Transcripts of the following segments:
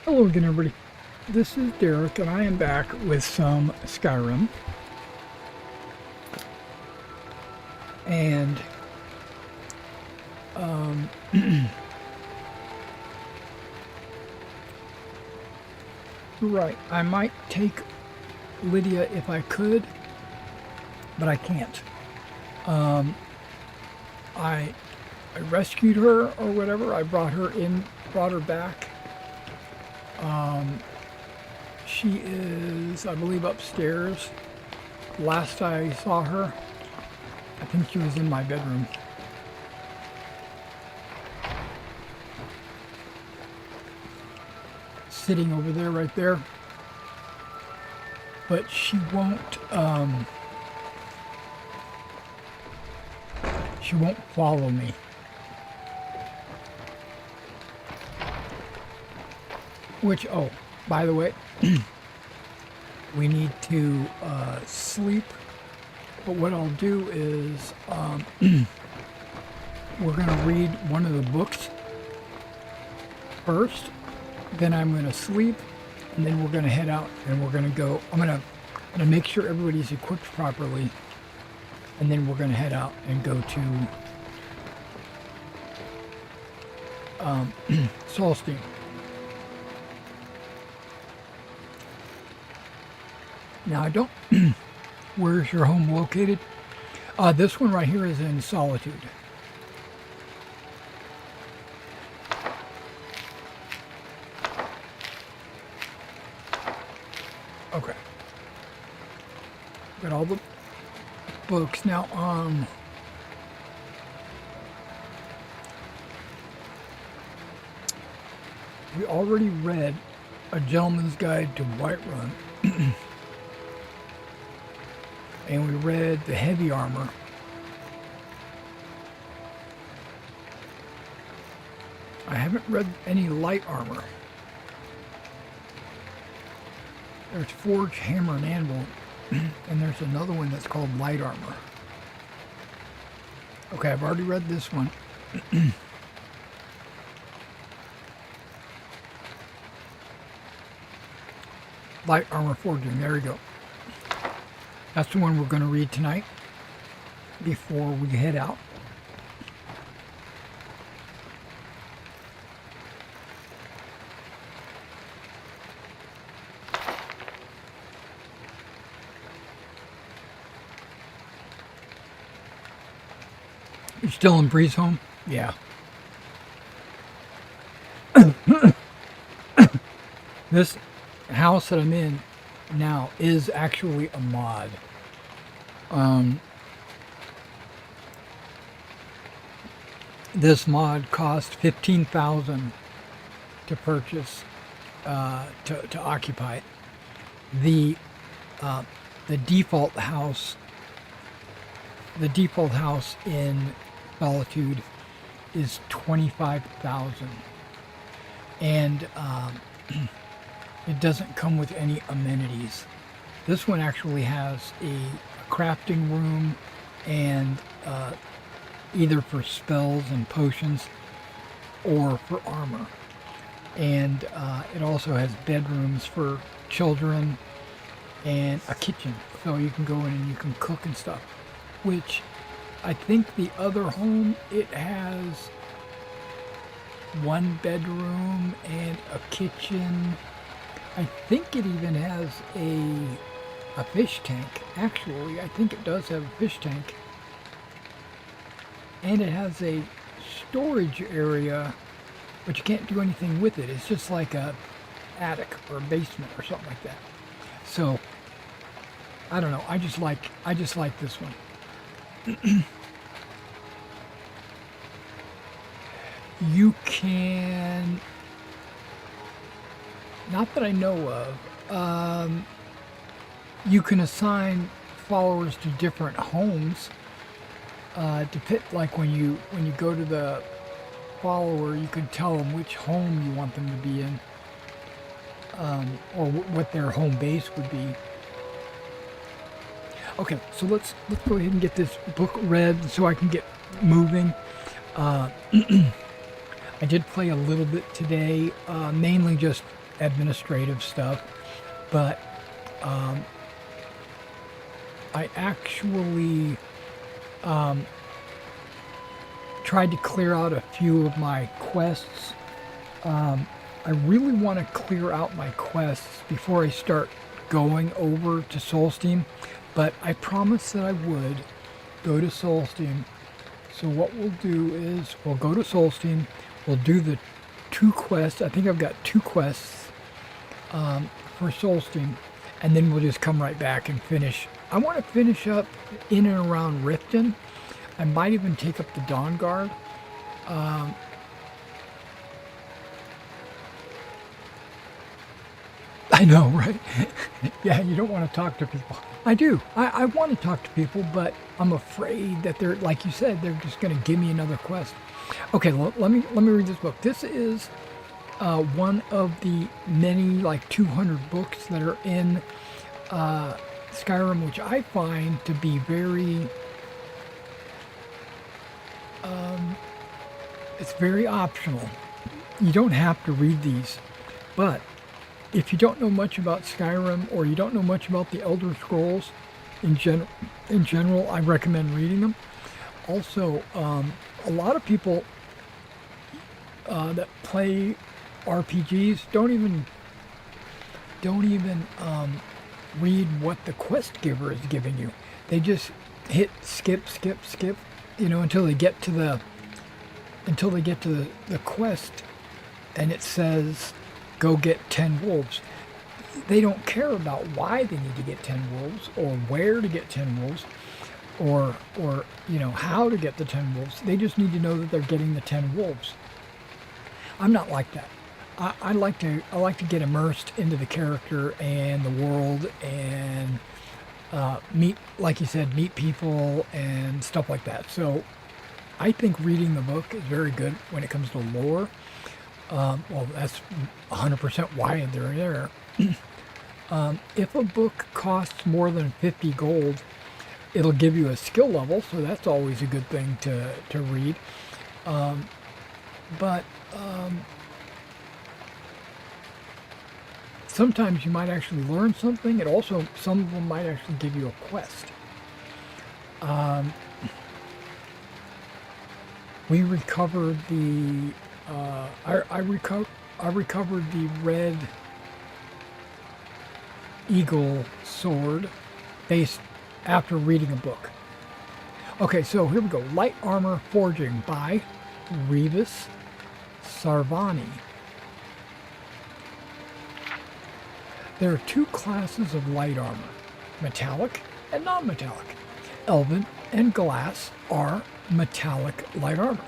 Hello again, everybody. This is Derek, and I am back with some Skyrim. And, right, I might take Lydia if I could, but I can't. I rescued her or whatever. I brought her back. She is, I believe, upstairs. Last I saw her, I think she was in my bedroom. Sitting over there, right there. But she won't follow me. Which, oh, by the way, we need to sleep. But what I'll do is we're going to read one of the books first. Then I'm going to sleep. And then we're going to head out and we're going to go. I'm going to make sure everybody's equipped properly. And then we're going to head out and go to Solstheim. Now I don't. Where's your home located? This one right here is in Solitude. Okay. Got all the books now. We already read A Gentleman's Guide to Whiterun. And we read the heavy armor. I haven't read any light armor. There's Forge, Hammer, and Anvil. And there's another one that's called light armor. Okay, I've already read this one. Light armor forging, there we go. That's the one we're going to read tonight before we head out. You're still in Bree's home? Yeah. This house that I'm in now is actually a mod. This mod cost $15,000 to purchase, to occupy it. The default house in Solitude is $25,000, and it doesn't come with any amenities. This one actually has a crafting room and either for spells and potions or for armor. And it also has bedrooms for children and a kitchen. So you can go in and you can cook and stuff. Which I think the other home, it has one bedroom and a kitchen. I think it even has a fish tank. Actually, I think it does have a fish tank. And it has a storage area, but you can't do anything with it. It's just like a attic or a basement or something like that. So, I don't know. I just like this one. You can, not that I know of, you can assign followers to different homes. Like when you go to the follower, you can tell them which home you want them to be in, or what their home base would be. Okay, so let's go ahead and get this book read so I can get moving. I did play a little bit today, mainly just administrative stuff, but I actually tried to clear out a few of my quests. I really want to clear out my quests before I start going over to Solstheim, but I promised that I would go to Solstheim. So what we'll do is we'll go to Solstheim, we'll do the 2 quests. I think I've got 2 quests for Solstheim, and then we'll just come right back and finish. I want to finish up in and around Riften. I might even take up the Dawn Guard. I know, right? Yeah, you don't want to talk to people. I do. I want to talk to people, but I'm afraid that they're, like you said, they're just going to give me another quest. Okay, let me read this book. This is one of the many, like 200 books that are in Skyrim, which I find to be very, it's very optional. You don't have to read these, but if you don't know much about Skyrim or you don't know much about the Elder Scrolls in general, I recommend reading them. Also, a lot of people that play RPGs don't even read what the quest giver is giving you. They just hit skip, until they get to the quest, and it says go get 10 wolves. They don't care about why they need to get 10 wolves or where to get 10 wolves or how to get the 10 wolves. They just need to know that they're getting the 10 wolves. I'm not like that. I like to get immersed into the character and the world and meet, like you said, meet people and stuff like that. So I think reading the book is very good when it comes to lore. Well, that's 100% why they're there. If a book costs more than 50 gold, it'll give you a skill level, so that's always a good thing to read. But sometimes you might actually learn something, and also some of them might actually give you a quest. We recovered the I recovered the red eagle sword based after reading a book. Okay, so here we go. Light Armor Forging by Revis Sarvani. There are 2 classes of light armor, metallic and non-metallic. Elven and glass are metallic light armor.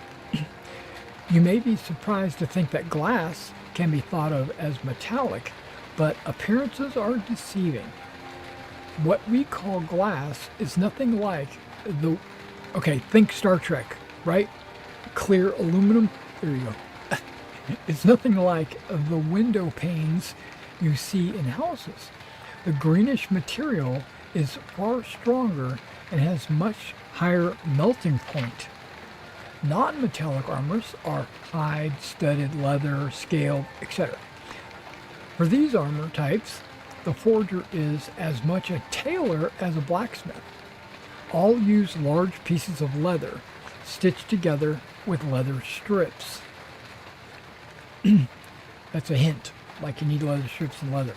You may be surprised to think that glass can be thought of as metallic, but appearances are deceiving. What we call glass is nothing like think Star Trek, right? Clear aluminum, there you go. It's nothing like the window panes you see in houses. The greenish material is far stronger and has much higher melting point. Non-metallic armors are hide, studded, leather, scaled, etc. For these armor types, the forger is as much a tailor as a blacksmith. All use large pieces of leather, stitched together with leather strips. That's a hint, like you need leather strips and leather.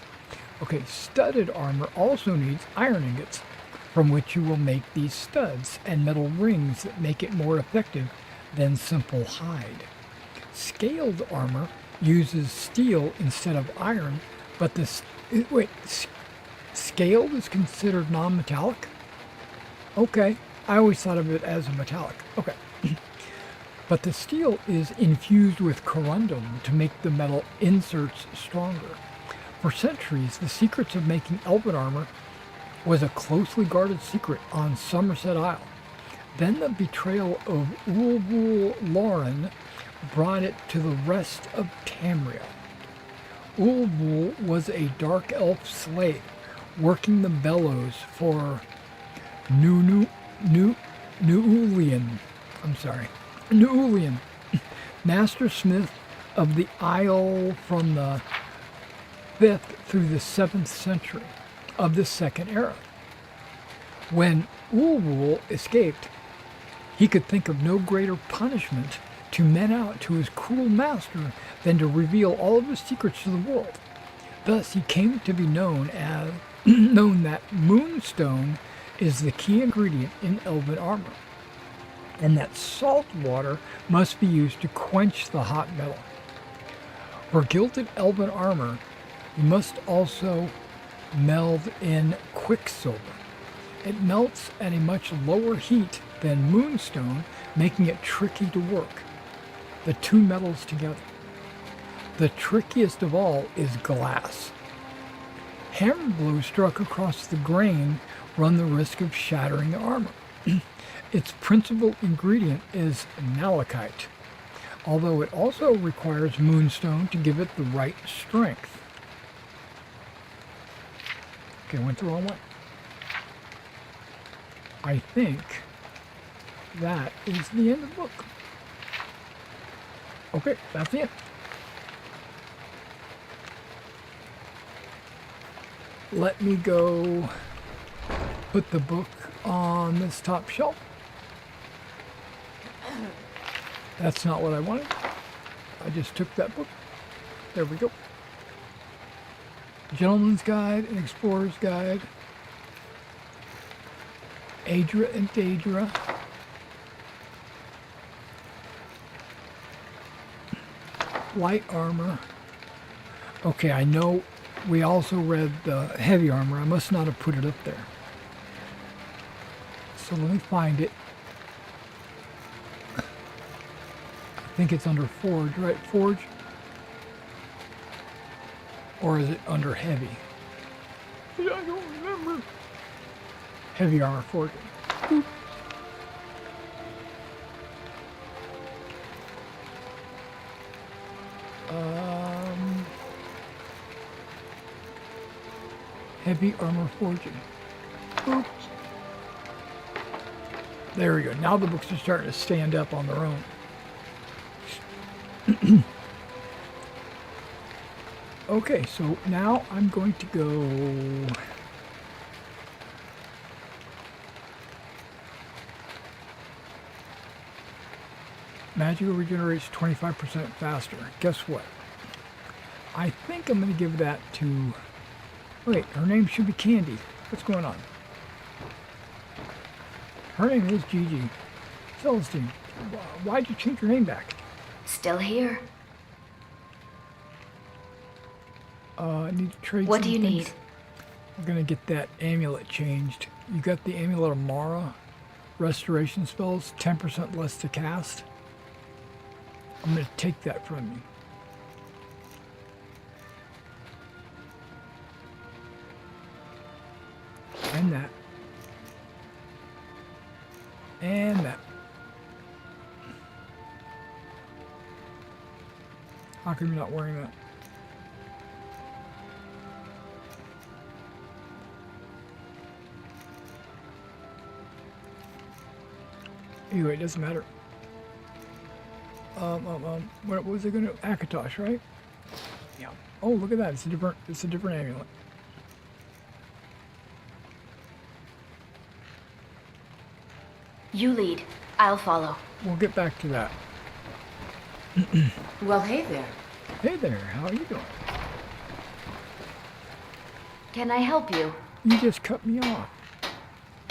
Okay, studded armor also needs iron ingots, from which you will make these studs and metal rings that make it more effective than simple hide. Scaled armor uses steel instead of iron, but scaled is considered non-metallic? Okay, I always thought of it as a metallic. Okay. But the steel is infused with corundum to make the metal inserts stronger. For centuries, the secrets of making elven armor was a closely guarded secret on Somerset Isle. Then the betrayal of Ulvul Lauren brought it to the rest of Tamriel. Ulvul was a dark elf slave working the bellows for Nuulian, master smith of the Isle from the 5th through the 7th century of the Second Era. When Ulwul escaped, he could think of no greater punishment to men out to his cruel master than to reveal all of his secrets to the world. Thus, he came to be known that moonstone is the key ingredient in elven armor, and that salt water must be used to quench the hot metal. For gilded elven armor, you must also meld in quicksilver. It melts at a much lower heat than moonstone, making it tricky to work the two metals together. The trickiest of all is glass. Hammer blows struck across the grain run the risk of shattering the armor. Its principal ingredient is malachite, although it also requires moonstone to give it the right strength. Okay, I went the wrong way. I think that is the end of the book. Okay, that's it. Let me go put the book on this top shelf. That's not what I wanted. I just took that book. There we go. Gentleman's Guide and Explorer's Guide. Aedra and Daedra. Light armor. Okay, I know we also read the heavy armor. I must not have put it up there. So let me find it. I think it's under Forge, right? Forge? Or is it under heavy? I don't remember. Heavy armor forging. Boop. Heavy armor forging. Oops. There we go. Now the books are starting to stand up on their own. Okay, so now I'm going to go... Magical regenerates 25% faster. Guess what? I think I'm going to give that to... Wait, her name should be Candy. What's going on? Her name is Gigi. Solstheim. Why'd you change your name back? Still here. I need to trade What do you things. need? We're going to get that amulet changed. You got the Amulet of Mara. Restoration spells, 10% less to cast. I'm going to take that from you. And that. And that. How come you're not wearing that? Anyway, it doesn't matter. What was it going to? Akatosh, right? Yeah. Oh, look at that. It's a different amulet. You lead. I'll follow. We'll get back to that. Well, hey there. Hey there, how are you doing? Can I help you? You just cut me off.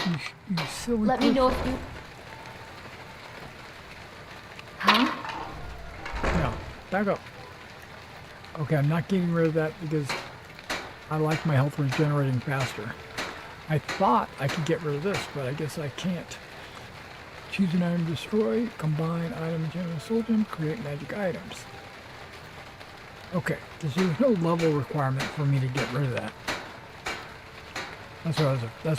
You silly Let me know if you... Huh? No, back up. Okay, I'm not getting rid of that because I like my health regenerating faster. I thought I could get rid of this, but I guess I can't. Choose an item to destroy, combine item and general soul gem, create magic items. Okay, there's no level requirement for me to get rid of that. That's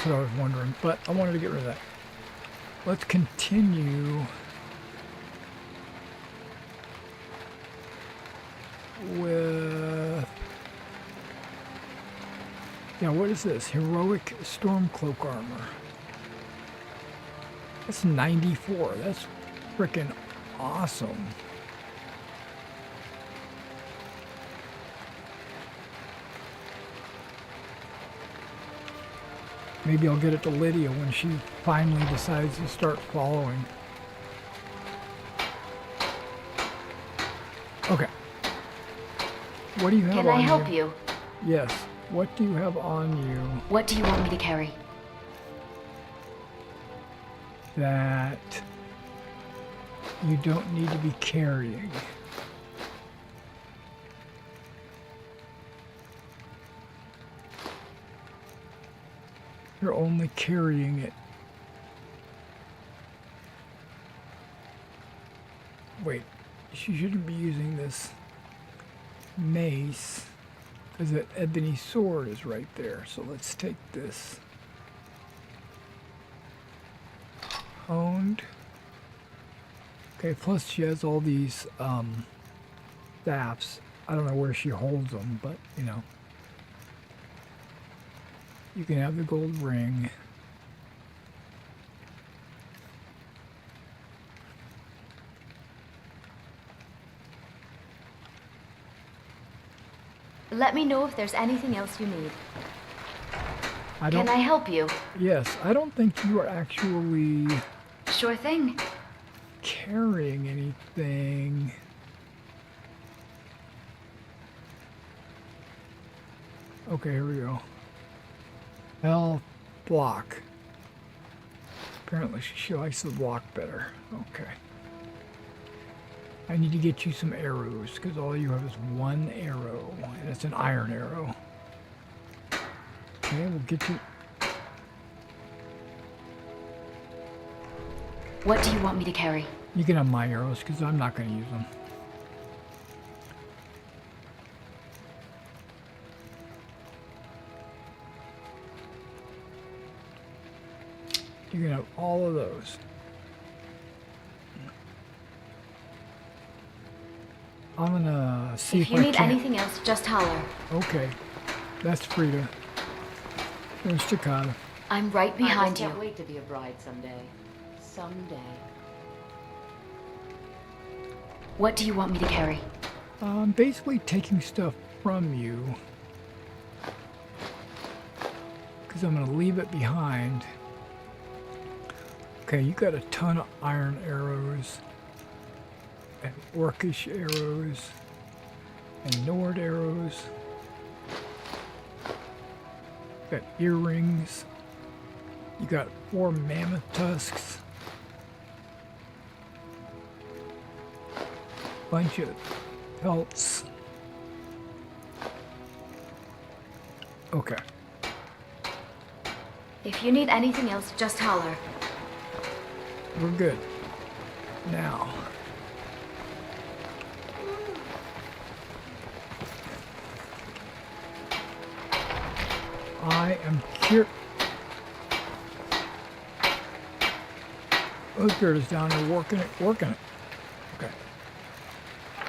what I was wondering, but I wanted to get rid of that. Let's continue with... Yeah, what is this? Heroic Stormcloak armor. That's 94. That's freaking awesome. Maybe I'll get it to Lydia when she finally decides to start following. Okay. What do you have on you? Can I help you? Yes. What do you have on you What do you want me to carry? that you don't need to be carrying? You're only carrying it. Wait, she shouldn't be using this mace because that ebony sword is right there. So let's take this. Honed. Okay, plus she has all these staffs. I don't know where she holds them, but you know. You can have the gold ring. Let me know if there's anything else you need. Can I help you? Yes, I don't think you are actually Sure thing. carrying anything. Okay, here we go. Health block. Apparently she likes the block better. Okay. I need to get you some arrows because all you have is one arrow, and it's an iron arrow. Okay, we'll get you. What do you want me to carry? You can have my arrows because I'm not going to use them. You can have all of those. I'm gonna see If if you I need can. anything else, just holler. Okay, that's Frida. There's Takata. I'm right I behind just you. can't wait to be a bride someday. Someday. What do you want me to carry? I'm basically taking stuff from you because I'm gonna leave it behind. Okay, you got a ton of iron arrows and orcish arrows and Nord arrows. Got earrings. You got 4 mammoth tusks. Bunch of pelts. Okay. If you need anything else, just holler. We're good. Now. I am curious. Oathbeard is down there working it. Okay.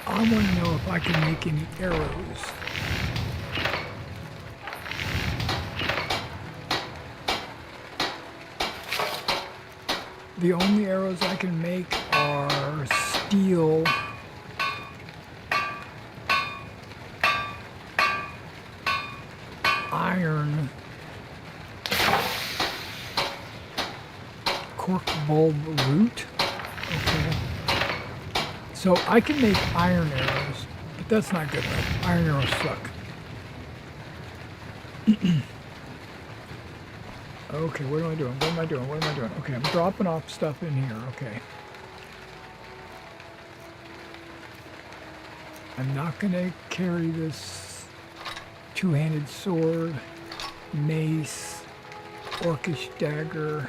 I want to know if I can make any arrows. The only arrows I can make are steel iron cork bulb root. Okay. So I can make iron arrows, but that's not good enough. Iron arrows suck. Okay, what am I doing? What am I doing? What am I doing? Okay, I'm dropping off stuff in here. Okay. I'm not going to carry this two-handed sword, mace, orcish dagger.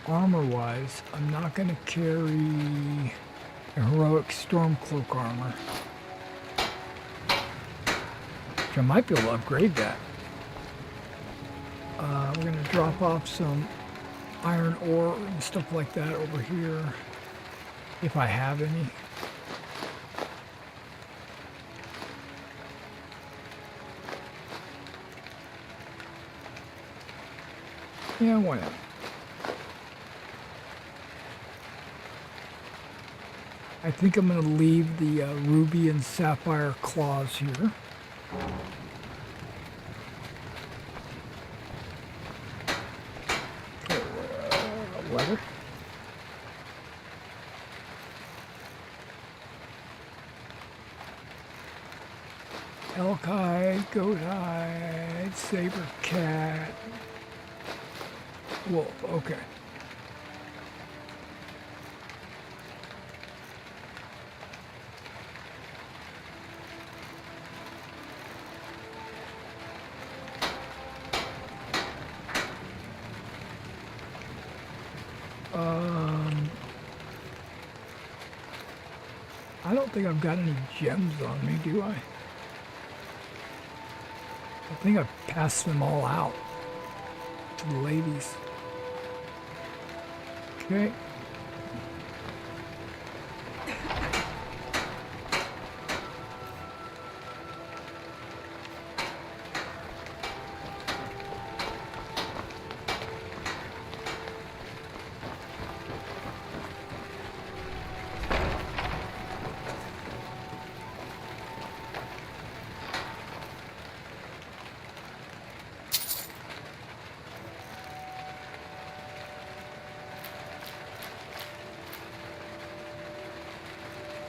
Armor-wise, I'm not going to carry a heroic Stormcloak armor. Which I might be able to upgrade that. We're going to drop off some iron ore and stuff like that over here, if I have any. Yeah, why not? I think I'm going to leave the ruby and sapphire claws here. Leather. Elk hide, goat hide, saber cat, wolf. Okay. I don't think I've got any gems on me, do I? I think I've passed them all out to the ladies. Okay.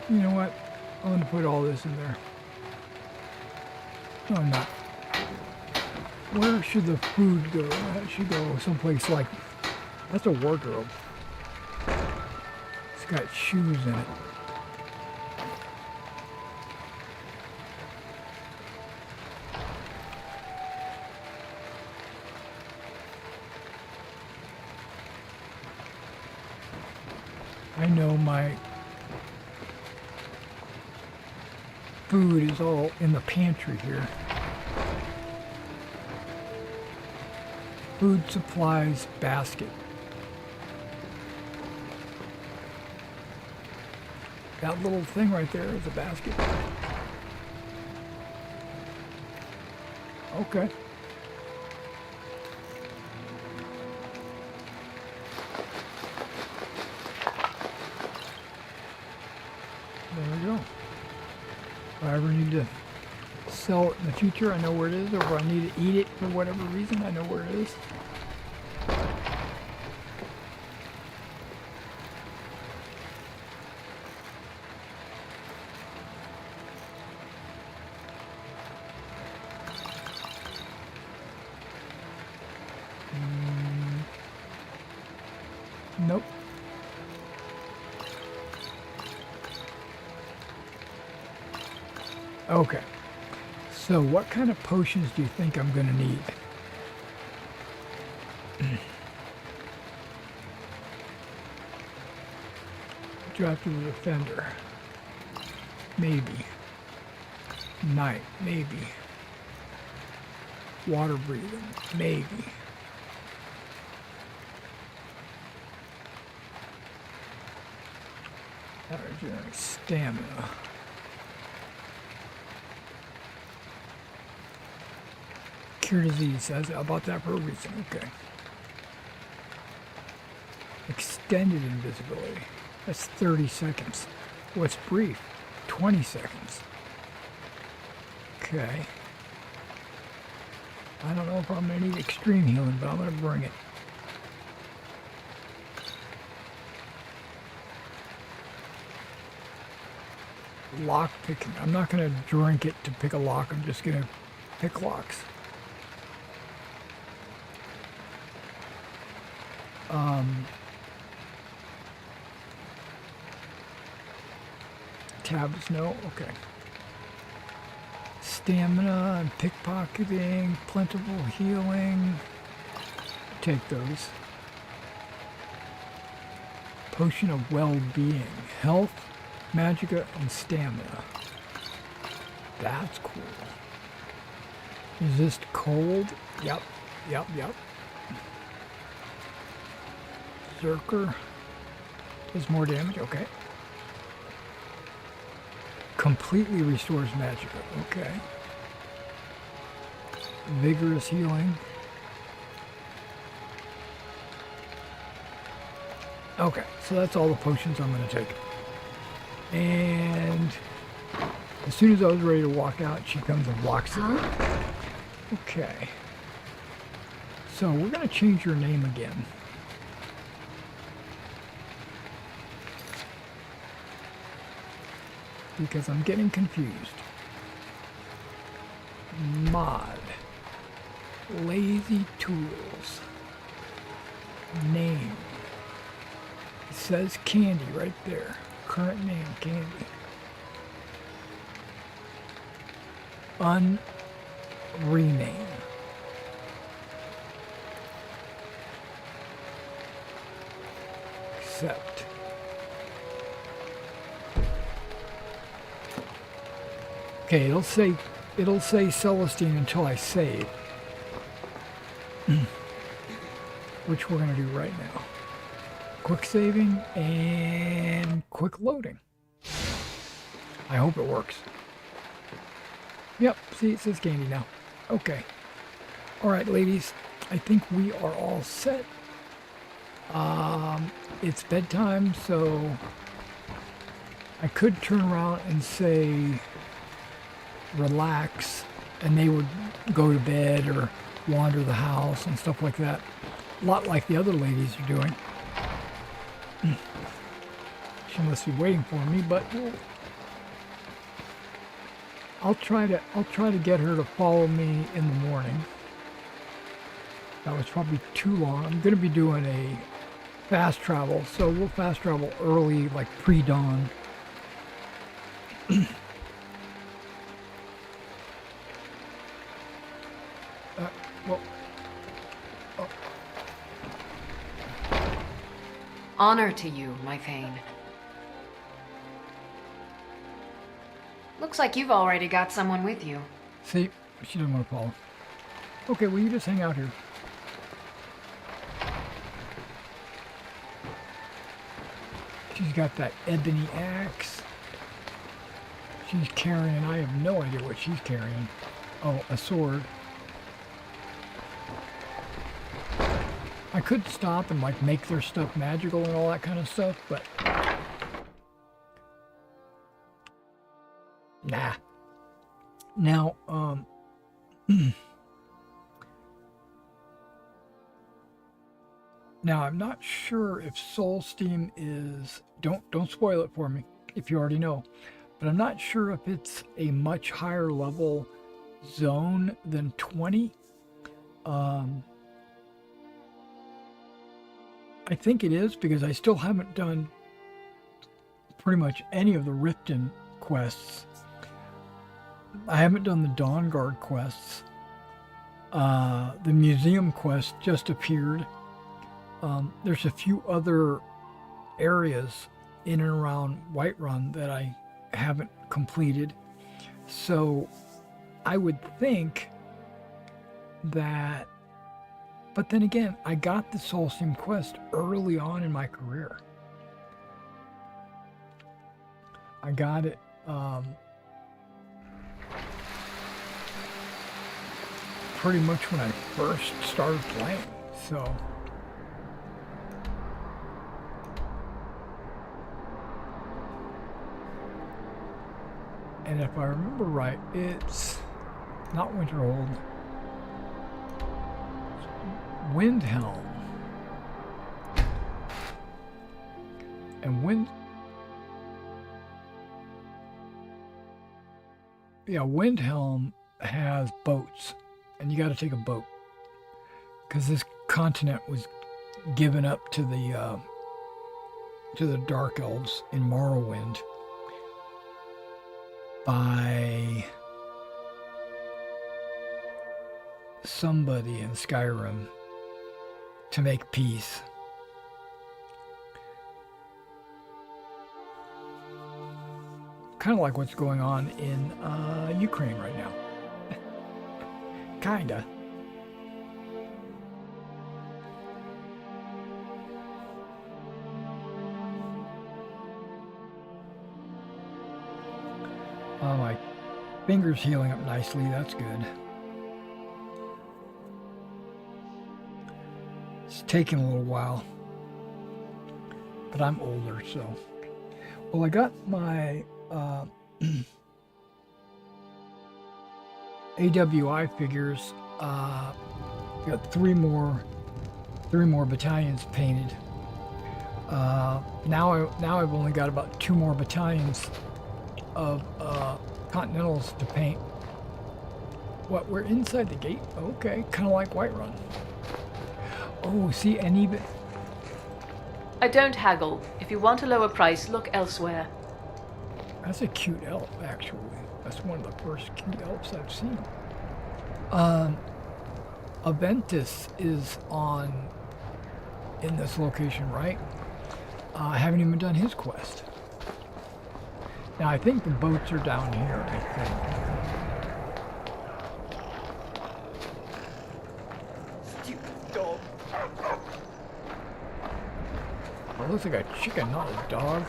You know what? I'm going to put all this in there. No, I'm not. Where should the food go? It should go someplace like... That's a wardrobe. It's got shoes in it. I know my food is all in the pantry here. Food supplies basket. That little thing right there is a basket. Okay. There we go. If I ever need to sell it in the future, I know where it is, or if I need to eat it for whatever reason, I know where it is. Nope. Okay. So what kind of potions do you think I'm going to need? Draft of the Defender. Maybe. Knight. Maybe. Water breathing. Maybe. That regenerates stamina. Cure disease. I bought that for a reason. Okay. Extended invisibility. That's 30 seconds. What's brief? 20 seconds. Okay. I don't know if I'm going to need extreme healing, but I'm going to bring it. Lock picking. I'm not going to drink it to pick a lock. I'm just going to pick locks. Tabs, no? Okay. Stamina and pickpocketing, plentiful healing. Take those. Potion of well-being. Health, magicka, and stamina. That's cool. Resist cold. Yep. Zerker. Does more damage. Okay. Completely restores magicka. Okay. Vigorous healing. Okay, so that's all the potions I'm going to take. And as soon as I was ready to walk out, she comes and blocks it. Huh? Okay. So we're going to change your name again. Because I'm getting confused. Mod. Lazy Tools. Name. It says Candy right there. Current name, Candy. Rename. Accept. Okay, it'll say Celestine until I save. Which we're gonna do right now. Quick saving and quick loading. I hope it works. Yep, see, it says Candy now. Okay. All right, ladies, I think we are all set. It's bedtime, so I could turn around and say relax, and they would go to bed or wander the house and stuff like that. A lot like the other ladies are doing. She must be waiting for me, but I'll try to get her to follow me in the morning. That was probably too long. I'm going to be doing a fast travel, so we'll fast travel early, like pre-dawn. Well, oh. Honor to you, my Thane. Looks like you've already got someone with you. See, she doesn't want to follow. Okay, well, you just hang out here. She's got that ebony axe. She's carrying, I have no idea what she's carrying. Oh, a sword. I could stop and like make their stuff magical and all that kind of stuff, but nah. Now, now I'm not sure if Solstheim is, don't spoil it for me if you already know, but I'm not sure if it's a much higher level zone than 20. I think it is, because I still haven't done pretty much any of the Riften quests. I haven't done the Dawn Guard quests. The museum quest just appeared. There's a few other areas in and around Whiterun that I haven't completed. So I would think that, but then again, I got the Solstheim quest early on in my career. I got it pretty much when I first started playing, so and if I remember right, it's not Winterhold. Windhelm. And Windhelm has boats, and you got to take a boat because this continent was given up to the Dark Elves in Morrowind by somebody in Skyrim to make peace. Kind of like what's going on in Ukraine right now. Kinda. My finger's healing up nicely. That's good. It's taking a little while, but I'm older, so. Well, I got my AWI figures. Got three more battalions painted. Now I've only got about 2 more battalions of Continentals to paint. What, we're inside the gate? Okay, kind of like Whiterun. Oh, see, and even... I don't haggle. If you want a lower price, look elsewhere. That's a cute elf, actually. That's one of the first cute elves I've seen. Aventus is in this location, right? I haven't even done his quest. Now, I think the boats are down here, I think. Stupid dog. Well, it looks like a chicken, not a dog.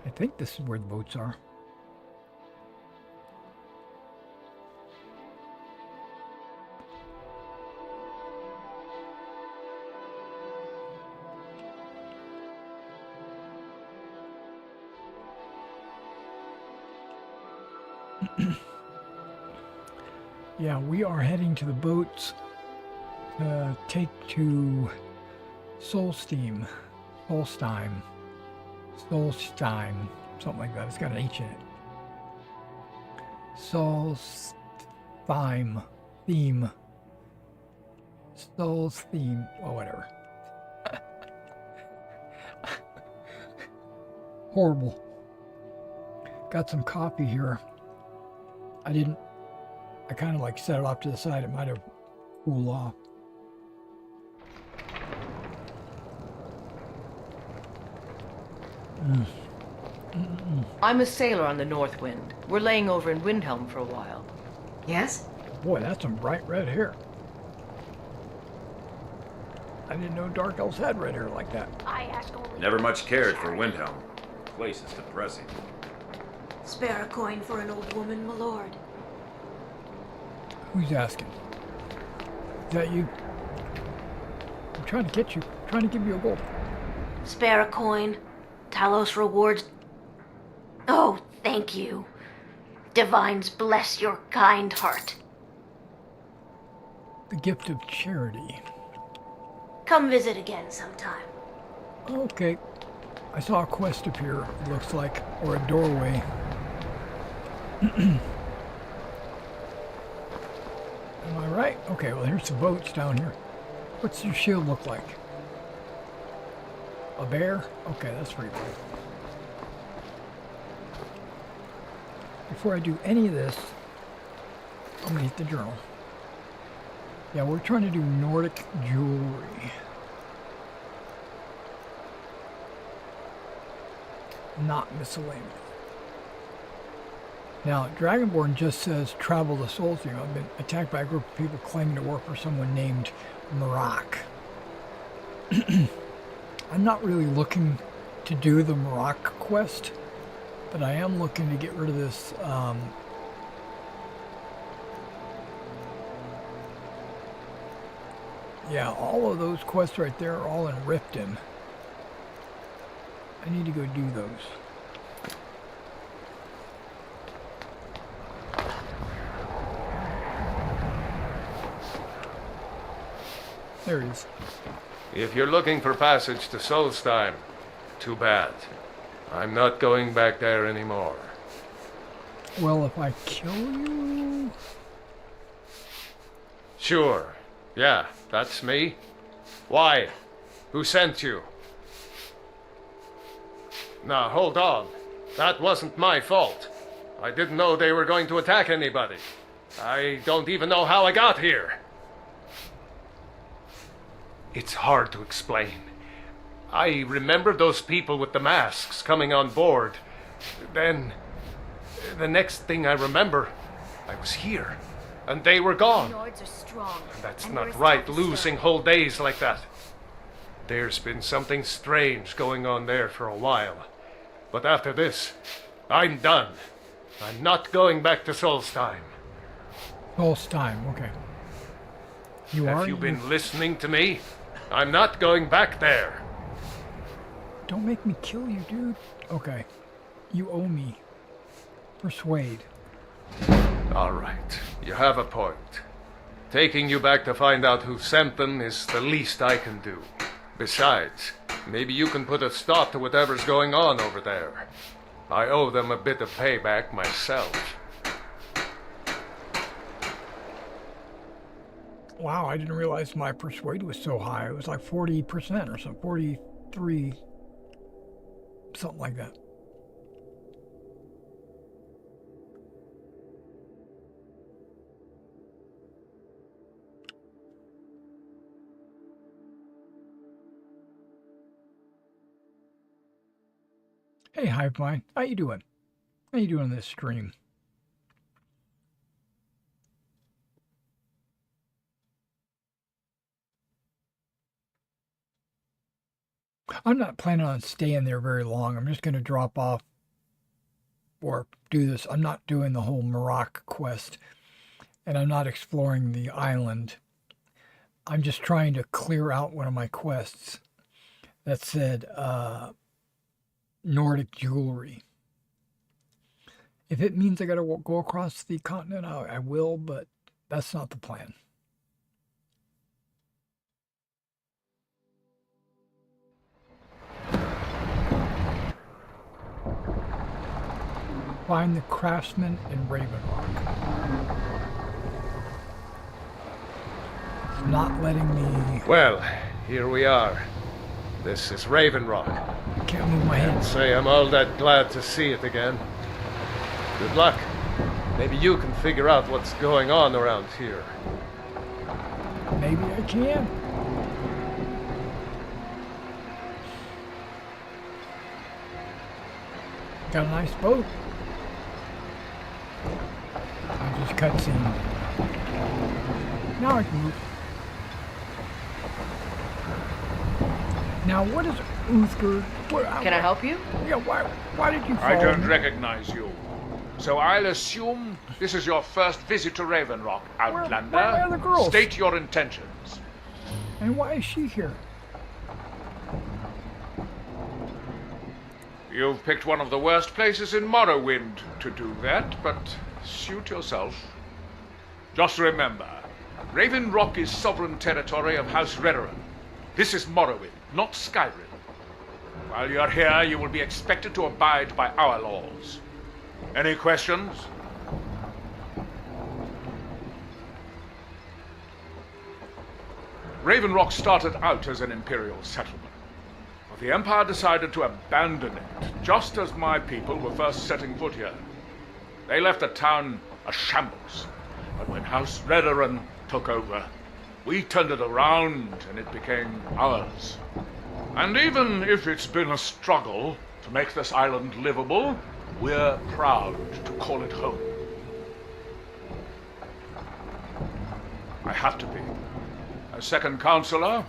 I think this is where the boats are. Yeah, we are heading to the boats to take to Solstheim, something like that. It's got an H in it. Solstheim, oh, whatever. Horrible. Got some coffee here. I kind of like set it off to the side. It might have cooled off. I'm a sailor on the North Wind. We're laying over in Windhelm for a while. Yes? Boy, that's some bright red hair. I didn't know Dark Elves had red hair like that. I ask only. Never much cared for Windhelm. The place is depressing. Spare a coin for an old woman, my lord. Who's asking? Is that you? I'm trying to get you. Trying to give you a gold. Spare a coin. Talos rewards. Oh, thank you. Divines bless your kind heart. The gift of charity. Come visit again sometime. Okay. I saw a quest appear, it looks like, or a doorway. Am I right? Okay, well, here's the boats down here. What's your shield look like? A bear? Okay, that's pretty cool. Before I do any of this, I'm gonna hit the journal. Yeah, we're trying to do Nordic jewelry. Not miscellaneous. Now, Dragonborn just says travel to Solstheim. I've been attacked by a group of people claiming to work for someone named Marak. I'm not really looking to do the Marak quest, but I am looking to get rid of this yeah, all of those quests right there are all in Riften. I need to go do those. There he is. If you're looking for passage to Solstheim, too bad. I'm not going back there anymore. Well, if I kill you... Sure. Yeah, that's me. Why? Who sent you? Now, hold on. That wasn't my fault. I didn't know they were going to attack anybody. I don't even know how I got here. It's hard to explain. I remember those people with the masks coming on board. Then, the next thing I remember, I was here, and they were gone. Nords are strong. That's and not we're right, tough losing still. whole days like that. There's been something strange going on there for a while. But after this, I'm done. I'm not going back to Solstheim. Solstheim, okay. You are? Have you been listening to me? I'm not going back there. Don't make me kill you, dude. Okay. You owe me. Persuade. All right, you have a point. Taking you back to find out who sent them is the least I can do. Besides, maybe you can put a stop to whatever's going on over there. I owe them a bit of payback myself. Wow, I didn't realize my persuade was so high. It was like 40% or something. 43, something like that. Hey, Hive Mind, how you doing? How you doing this stream? I'm not planning on staying there very long. I'm just going to drop off or do this. I'm not doing the whole Morocco quest, and I'm not exploring the island. I'm just trying to clear out one of my quests that said Nordic jewelry. If it means I got to go across the continent, I will, but that's not the plan. Find the craftsman in Raven Rock. It's not letting me... Well, here we are. This is Raven Rock. Can't move my Can't hands. say I'm all that glad to see it again. Good luck. Maybe you can figure out what's going on around here. Maybe I can. Got a nice boat. I just cutscene. Now I can move. Now what is Uthgar? Can I help you? Yeah, why did you follow I don't me? recognize you. So I'll assume this is your first visit to Raven Rock, Outlander. where are the girls? State your intentions. And why is she here? You've picked one of the worst places in Morrowind to do that, but suit yourself. Just remember, Raven Rock is sovereign territory of House Redoran. This is Morrowind, not Skyrim. While you're here, you will be expected to abide by our laws. Any questions? Raven Rock started out as an imperial settlement, but the Empire decided to abandon it, just as my people were first setting foot here. They left the town a shambles, but when House Redoran took over, we turned it around and it became ours. And even if it's been a struggle to make this island livable, we're proud to call it home. I have to be. As second counselor,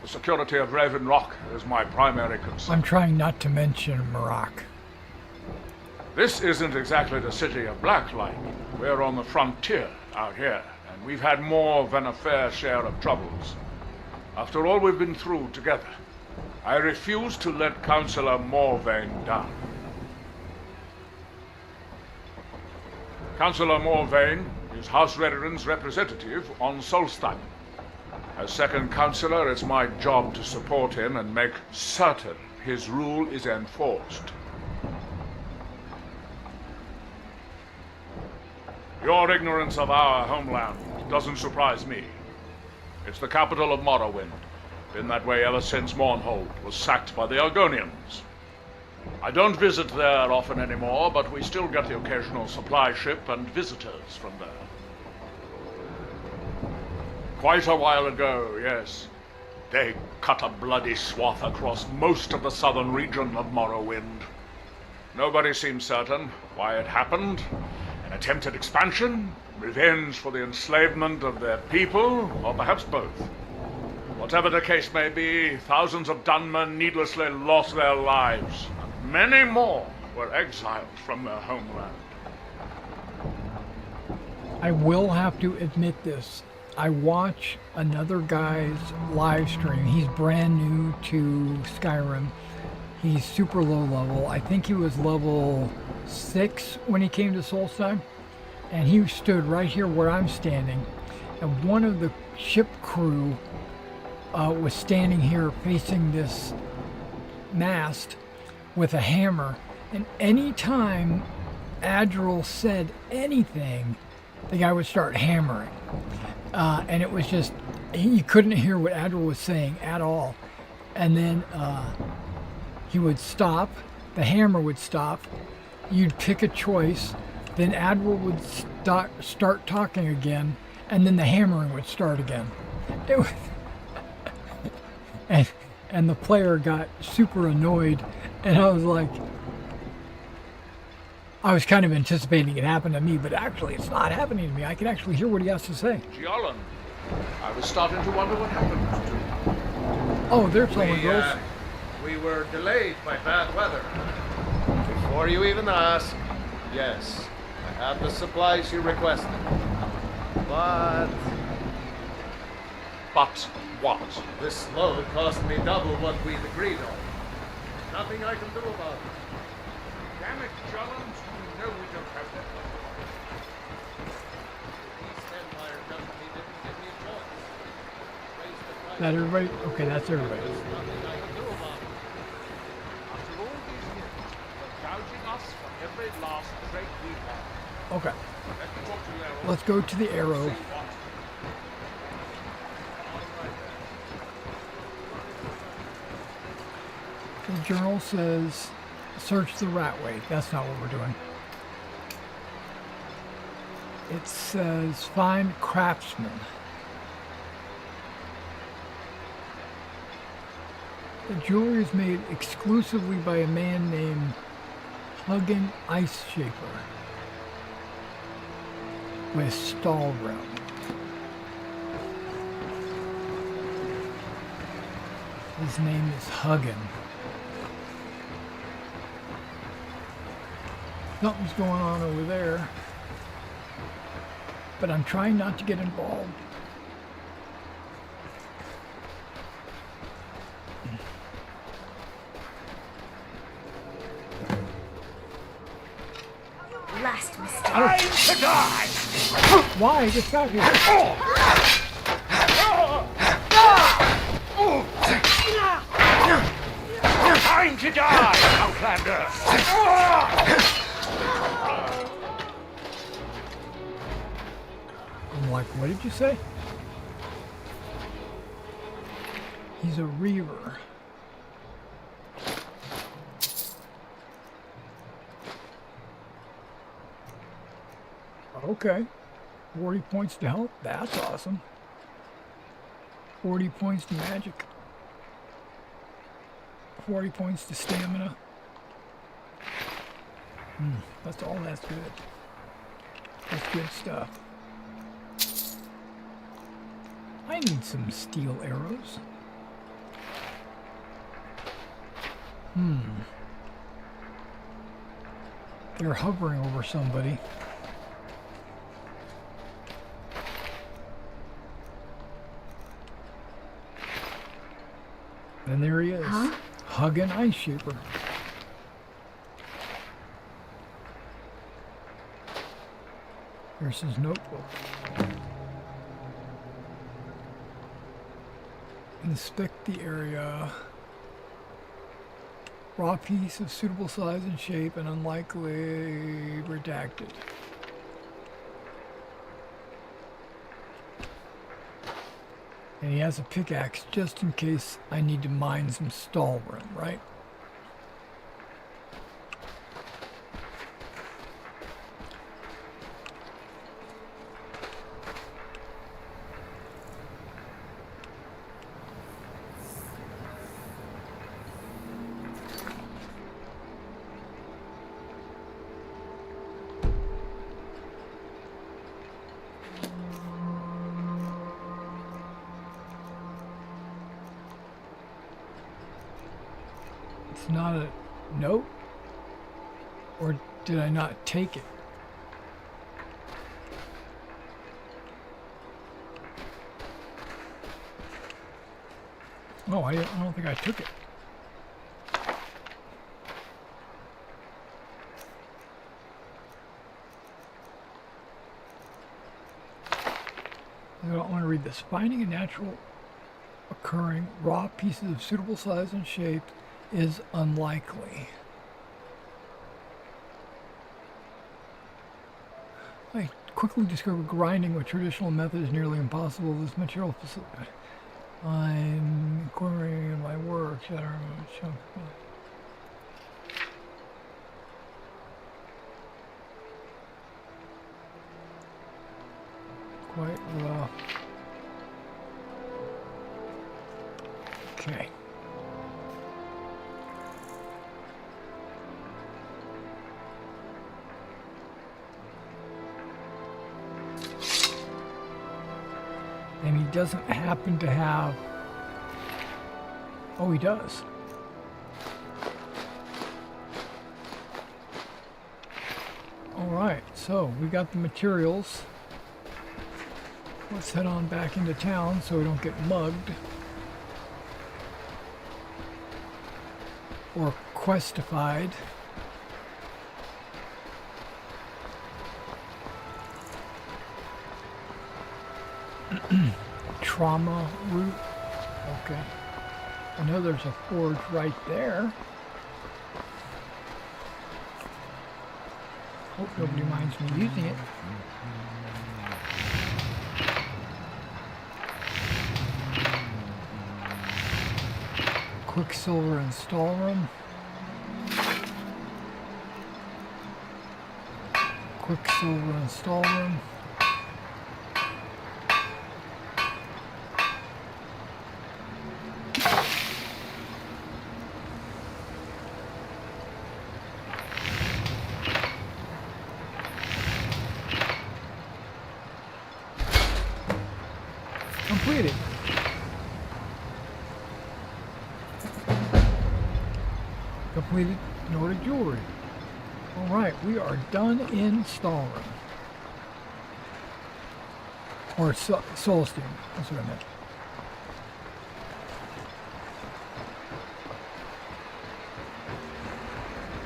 the security of Raven Rock is my primary concern. I'm trying not to mention Morocco. This isn't exactly the city of Blacklight. We're on the frontier out here, and we've had more than a fair share of troubles. After all we've been through together, I refuse to let Councillor Morvain down. Councillor Morvain is House Redoran's representative on Solstheim. As second councillor, it's my job to support him and make certain his rule is enforced. Your ignorance of our homeland doesn't surprise me. It's the capital of Morrowind. Been that way ever since Mournhold was sacked by the Argonians. I don't visit there often anymore, but we still get the occasional supply ship and visitors from there. Quite a while ago, yes. They cut a bloody swath across most of the southern region of Morrowind. Nobody seems certain why it happened. An attempted expansion, revenge for the enslavement of their people, or perhaps both. Whatever the case may be, thousands of Dunmen needlessly lost their lives, and many more were exiled from their homeland. I will have to admit this. I watch another guy's live stream. He's brand new to Skyrim. He's super low level. I think he was level 6 when he came to Solstheim. And he stood right here where I'm standing. And one of the ship crew was standing here facing this mast with a hammer. And anytime Adriel said anything, the guy would start hammering. And it was just, you couldn't hear what Adriel was saying at all. And then he would stop, the hammer would stop, you'd pick a choice, then Adriel would start talking again, and then the hammering would start again. It was, and the player got super annoyed, and I was like, I was kind of anticipating it happened to me, but actually it's not happening to me. I can actually hear what he has to say. Giolan, I was starting to wonder what happened to you. Oh, there's someone goes. We were delayed by bad weather. Before you even ask, yes, I have the supplies you requested. But What? this load cost me double what we'd agreed on. Nothing I can do about it. Damn it, Giolan, you know we don't have that much. The East Empire Company didn't give me a choice. Raised the price. That everybody? Okay, that's everybody. There's nothing I can do about it. After all these years, you're gouging us for every last trait we have. Okay, Let me talk to you, Errol. let's go to the arrow. See what? The journal says, search the ratway. That's not what we're doing. It says, find craftsman. The jewelry is made exclusively by a man named Huggen Ice Shaper with Stalgrim. His name is Huggen. Something's going on over there, but I'm trying not to get involved. Last mistake. Time to die! Why? Get out here. Time to die, Outlander! I'm like, what did you say? He's a reaver. Okay. 40 points to health. That's awesome. 40 points to magic. 40 points to stamina. That's all that's good. That's good stuff. I need some steel arrows. They're hovering over somebody. And there he is. Huh? Huggen Ice Shaper. Here's his notebook. Inspect the area. Raw piece of suitable size and shape and unlikely redacted. And he has a pickaxe just in case I need to mine some Stalgrim, right? It's not a note? Or did I not take it? Oh, I don't think I took it. I don't want to read this. Finding a natural occurring raw pieces of suitable size and shape is unlikely. I quickly discovered grinding with traditional method is nearly impossible. This material facility I'm incorporating in my work. Quite rough. Okay. And he doesn't happen to have... Oh, he does. Alright, so we got the materials. Let's head on back into town so we don't get mugged. Or questified. Trauma route. Okay. I know there's a forge right there. Hope nobody minds me using it. Quicksilver install room. Quicksilver install room. Completed. Completed Nordic jewelry. Alright, we are done in Stalin. Or Solstheim, that's what I meant.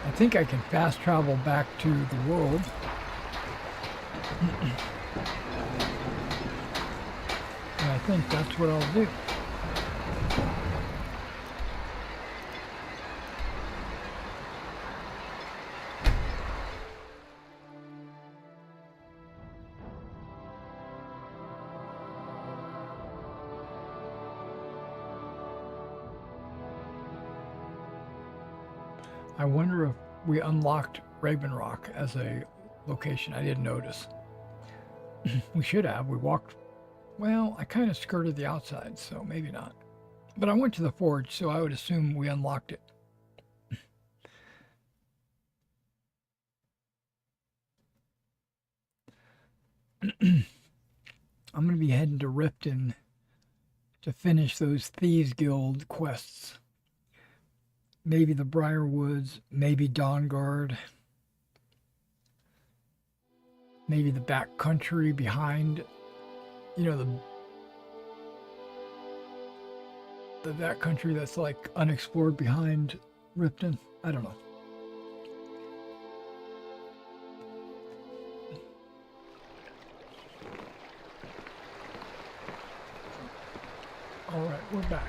I think I can fast travel back to the world. And I think that's what I'll do. I wonder if we unlocked Raven Rock as a location. I didn't notice. We should have. We walked... Well, I kind of skirted the outside, so maybe not. But I went to the forge, so I would assume we unlocked it. I'm going to be heading to Riften to finish those Thieves Guild quests. Maybe the Briarwoods, maybe Dawnguard, maybe the back country behind, you know, the back country that's like unexplored behind Riften. I don't know. All right, we're back.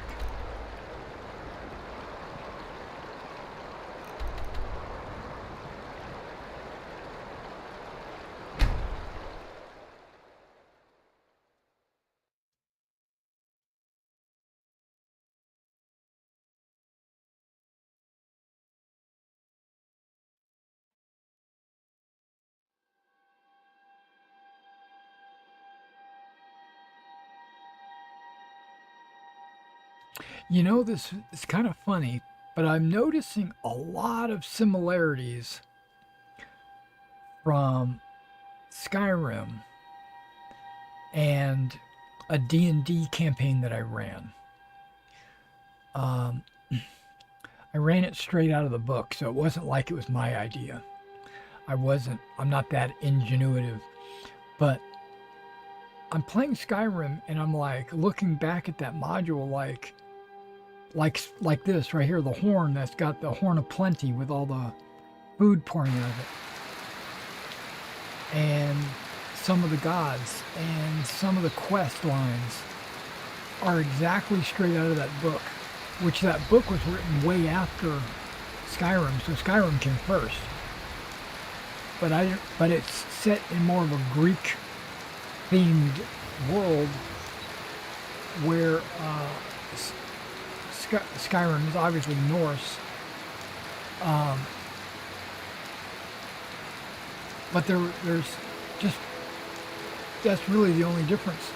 You know, this is kind of funny, but I'm noticing a lot of similarities from Skyrim and a D&D campaign that I ran. I ran it straight out of the book, so it wasn't like it was my idea. I'm not that ingenuitive, but I'm playing Skyrim and I'm like looking back at that module like, like this right here, the horn that's got the horn of plenty with all the food pouring out of it. And some of the gods and some of the quest lines are exactly straight out of that book, which that book was written way after Skyrim, so Skyrim came first. But it's set in more of a Greek-themed world where Skyrim is obviously Norse. But there's just, that's really the only difference.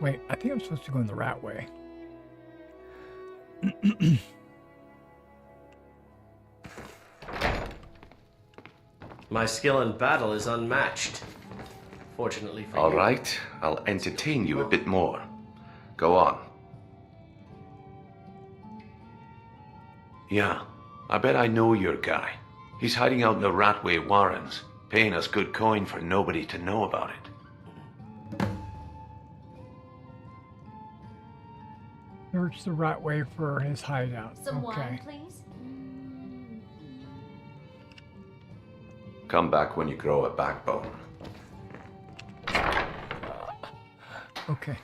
Wait, I think I'm supposed to go in the rat way. My skill in battle is unmatched. Fortunately for All you. right, I'll entertain you a bit more. Go on. Yeah, I bet I know your guy. He's hiding out in the Ratway Warrens, paying us good coin for nobody to know about it. Search the rat way for his hideout. Some Okay. wine, please? Come back when you grow a backbone. Okay.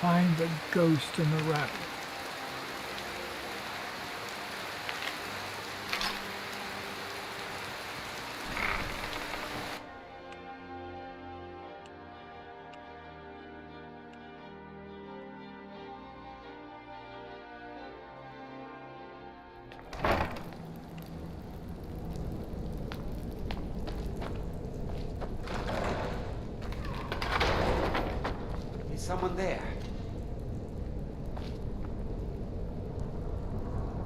Find the ghost in the rat. Is someone there?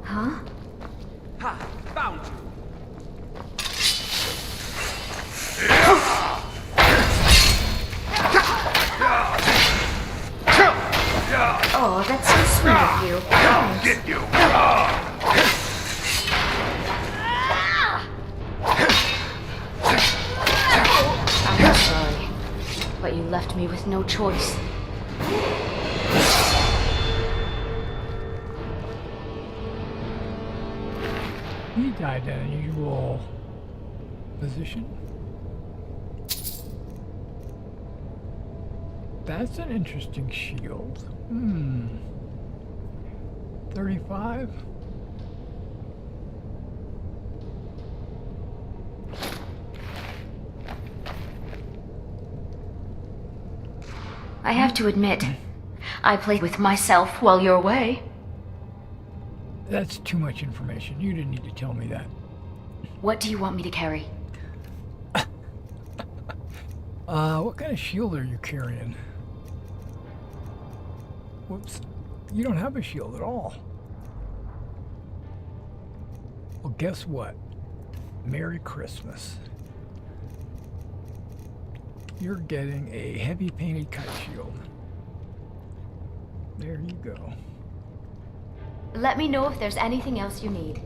Huh? Ha! Found you! Oh, that's so sweet of you. Thanks. Get you! I'm sorry, but you left me with no choice. He died in an unusual position. That's an interesting shield. 35? I have to admit, I played with myself while you're away. That's too much information. You didn't need to tell me that. What do you want me to carry? What kind of shield are you carrying? Whoops. You don't have a shield at all. Well, guess what? Merry Christmas. You're getting a heavy painted kite shield. There you go. Let me know if there's anything else you need.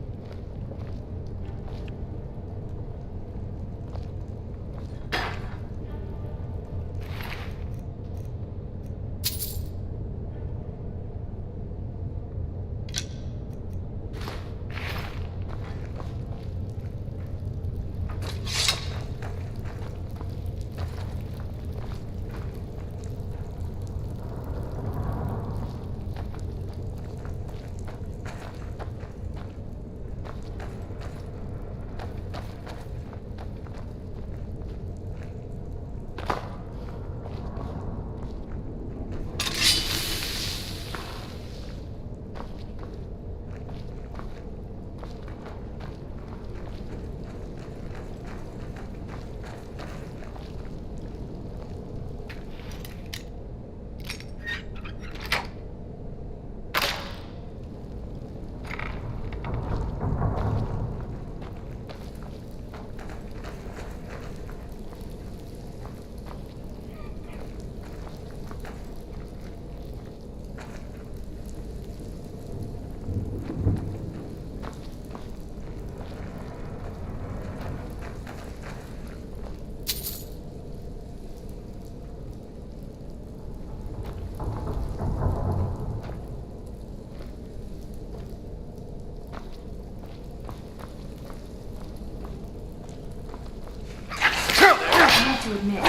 to admit,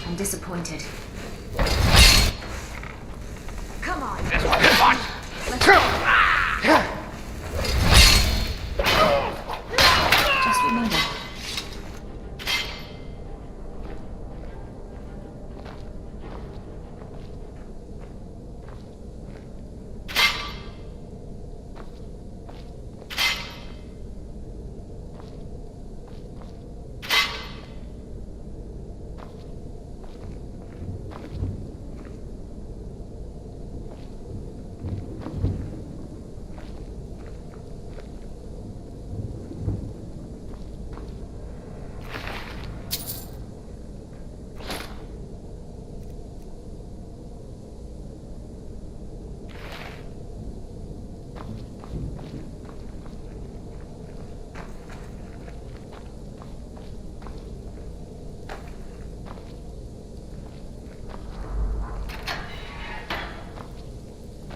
I'm disappointed. Come on. This one is what? Just remember,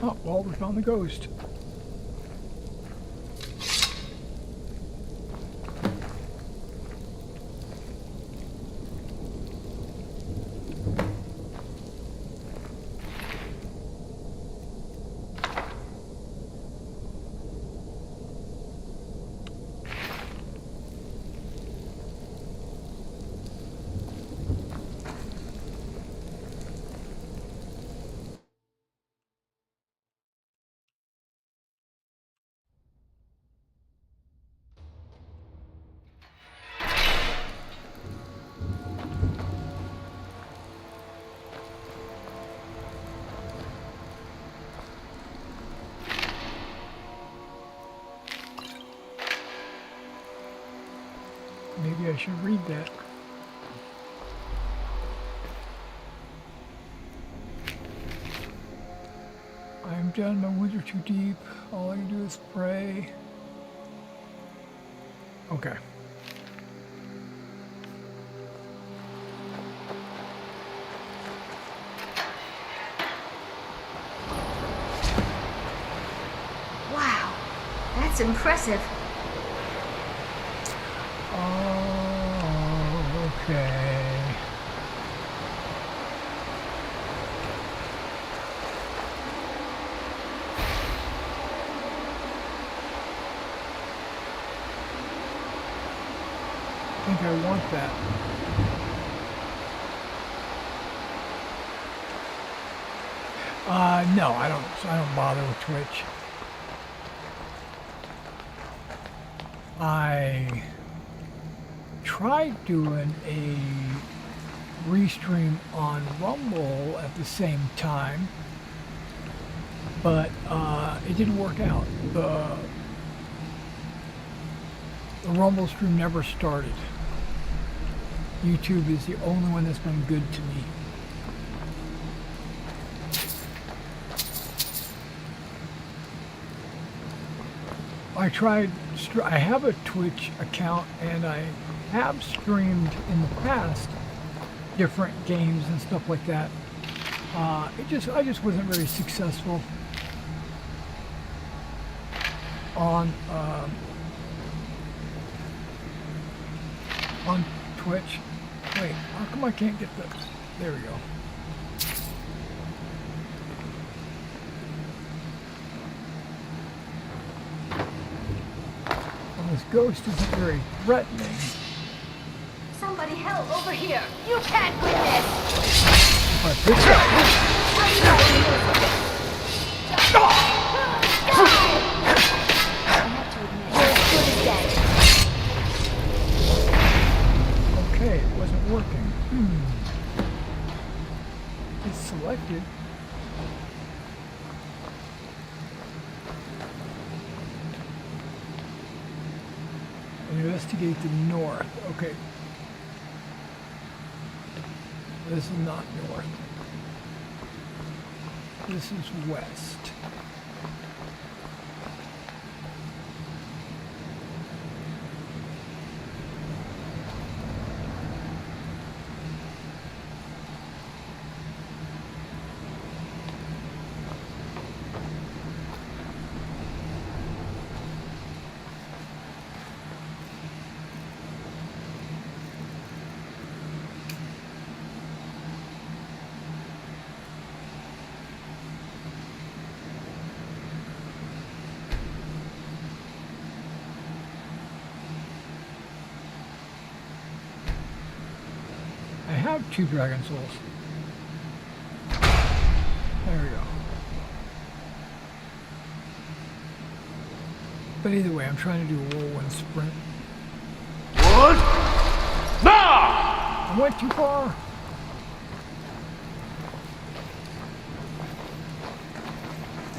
Oh, well, we found the ghost. Maybe I should read that. I am done, my wounds are too deep. All I can do is pray. Okay. wow, that's impressive. Oh, okay. I think I want that. No, I don't bother with Twitch. I tried doing a restream on Rumble at the same time, but it didn't work out. The Rumble stream never started. YouTube is the only one that's been good to me. I have a Twitch account and I have streamed in the past different games and stuff like that. I just wasn't very successful on Twitch. Wait, how come I can't get the... There we go. Well, this ghost isn't very threatening. Somebody help over here. You can't win this. But this guy... Okay, it wasn't working. It's selected. Investigate the north. Okay. This is not north. This is west. have 2 dragon souls. There we go. But either way, I'm trying to do a whirlwind sprint. What? No! I went too far.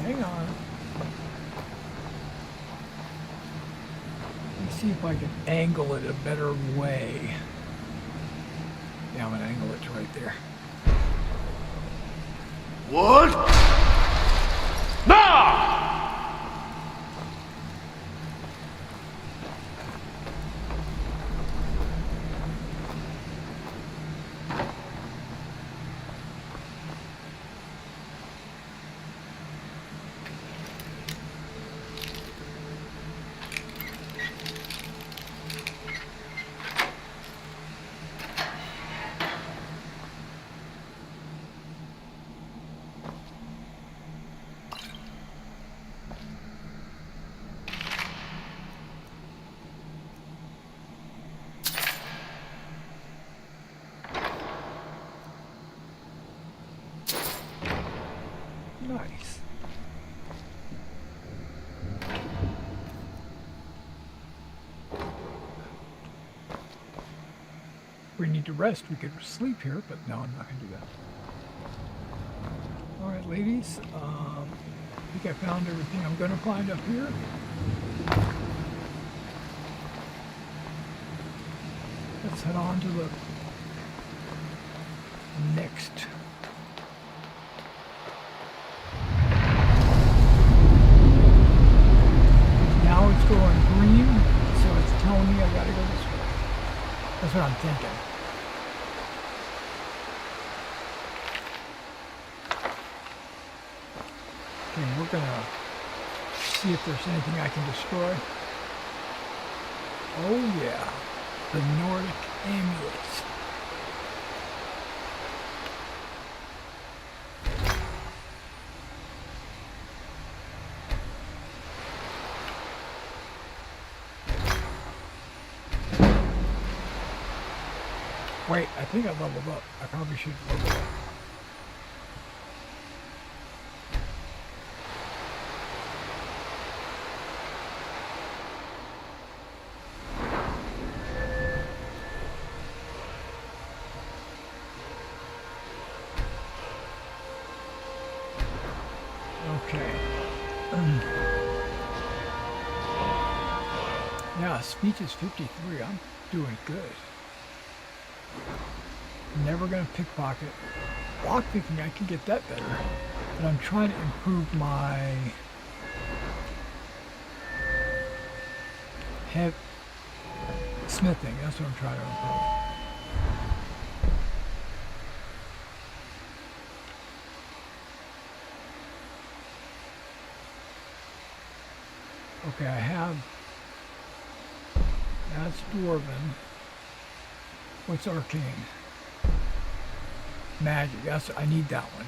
Hang on. Let me see if I can angle it a better way. Yeah, I'm gonna angle it to right there. What? No! Nice. We need to rest. We could sleep here, but no, I'm not going to do that. All right, ladies. I think I found everything I'm going to find up here. Let's head on to the next. Now it's going green, so it's telling me I gotta go this way. That's what I'm thinking. Okay, we're gonna see if there's anything I can destroy. Oh yeah, the Nordic amulets. Wait, I think I leveled up. I probably should level up. Okay. Yeah, speech is 53. I'm doing good. Never gonna pickpocket. Lockpicking, I can get that better. But I'm trying to improve my smithing. That's what I'm trying to improve. Okay, I have. That's Dwarven. What's arcane? Magic. I need that one.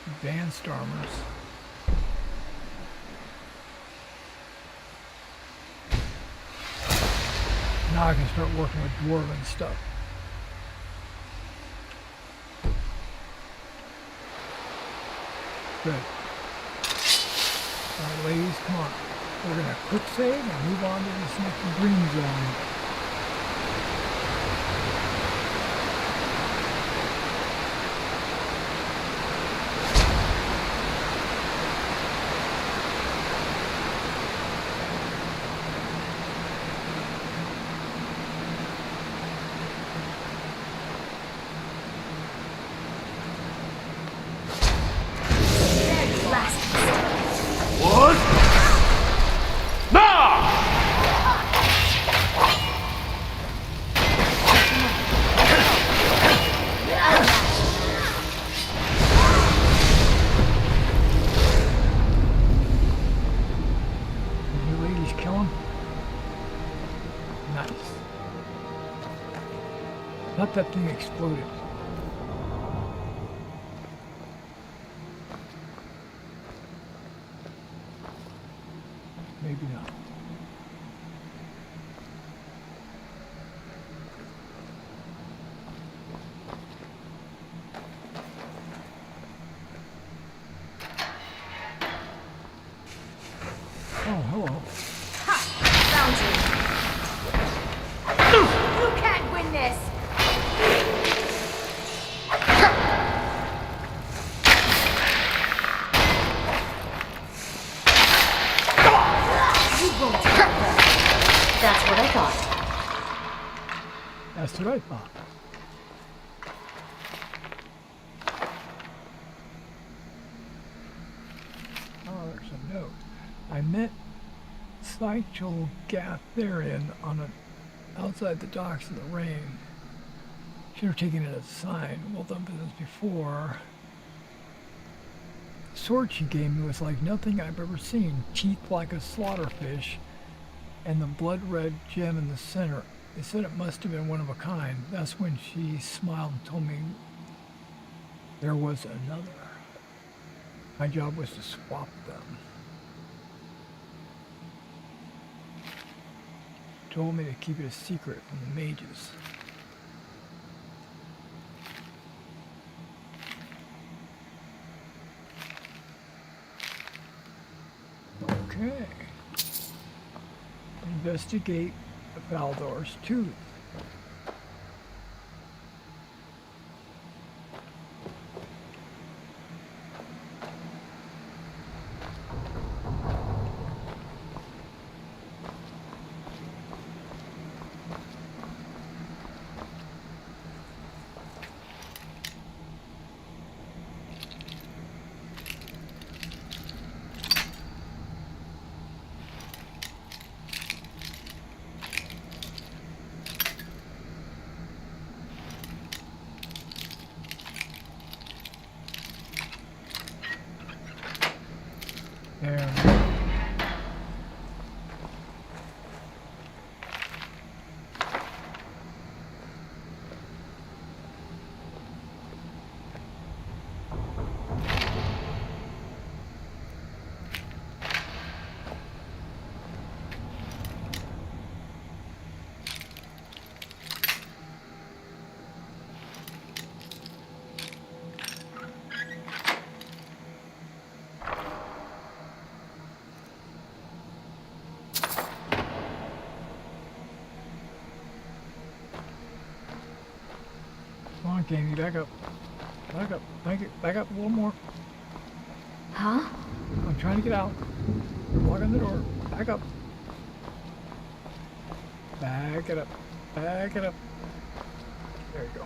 Advanced armors. Now I can start working with Dwarven stuff. Good. Alright, ladies, come on. We're going to quick save and move on to this next green zone. What? No! You ladies kill him? Nice. Thought that thing exploded. Maybe not. Oh, hello. Ha! Found you. You can't win this. You won't get that. That's what I thought. That's what I thought. Oh, there's a note. I met Sideshow Gatharian outside the docks in the rain. Should have taken it as a sign. Well done business before. The sword she gave me was like nothing I've ever seen. Teeth like a slaughterfish, and the blood-red gem in the center. They said it must have been one of a kind. That's when she smiled and told me there was another. My job was to swap them. Told me to keep it a secret from the mages. Okay. Investigate Valdor's tooth. There. Come on, Gamey, back up. Back up. Back up a little more. Huh? I'm trying to get out. You're blocking the door. Back up. Back it up. Back it up. There you go.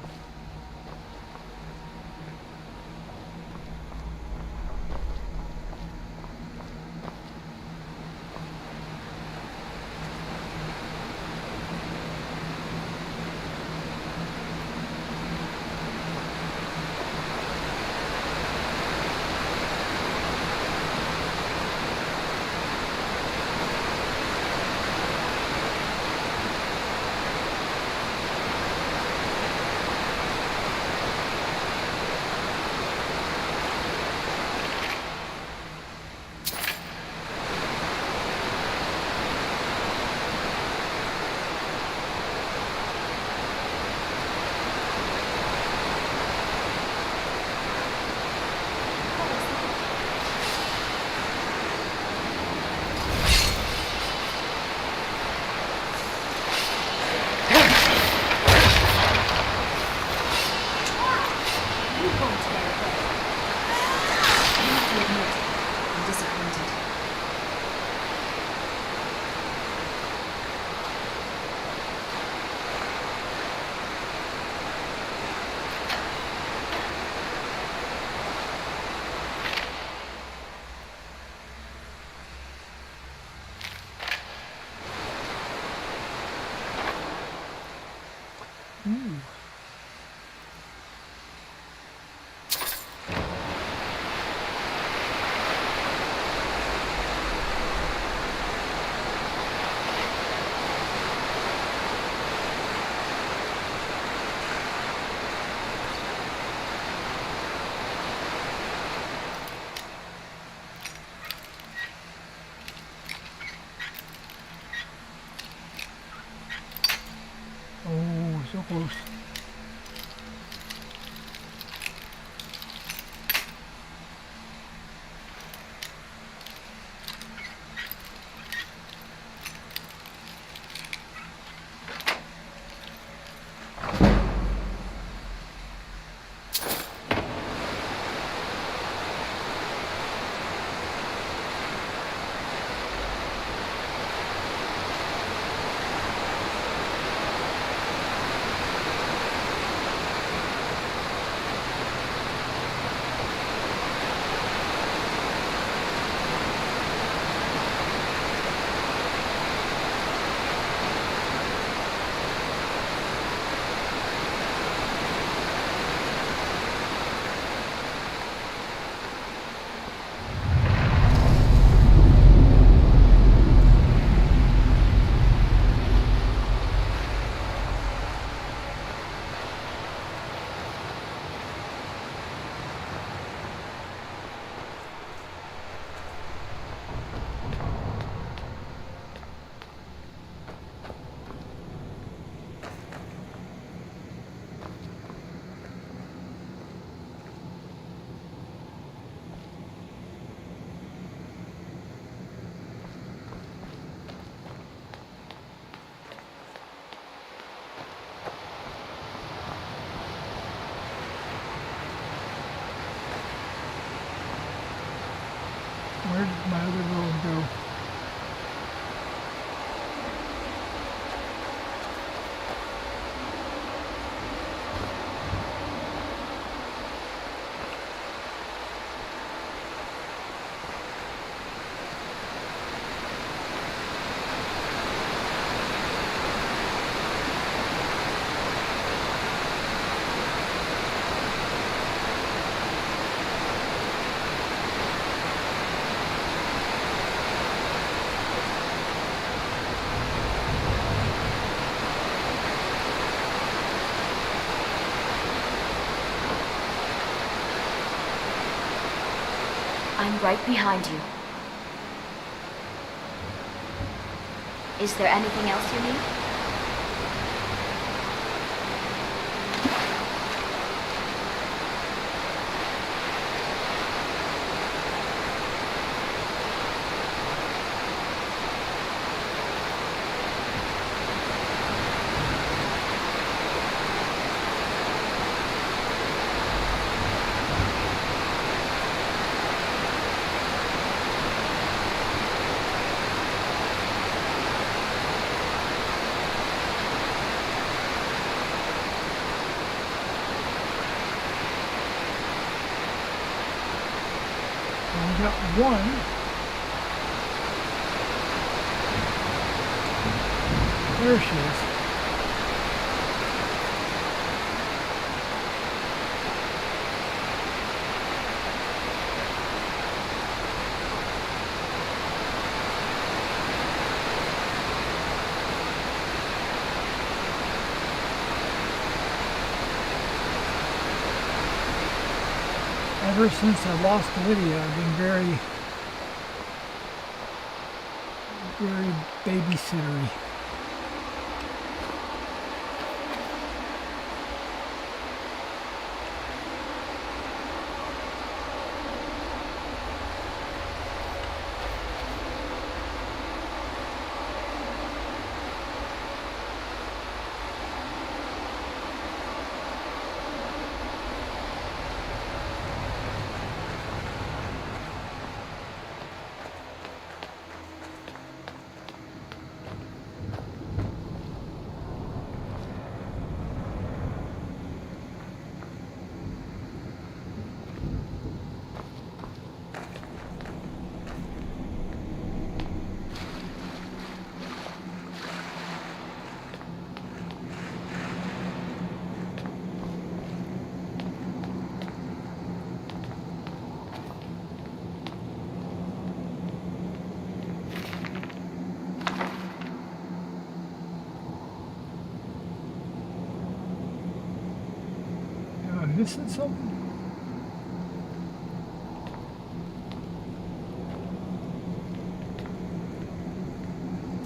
So close. Where did my other road go? I'm right behind you. Is there anything else you need? I got one. There she is. Ever since I lost Lydia, I've been very babysittery. Am I missing something?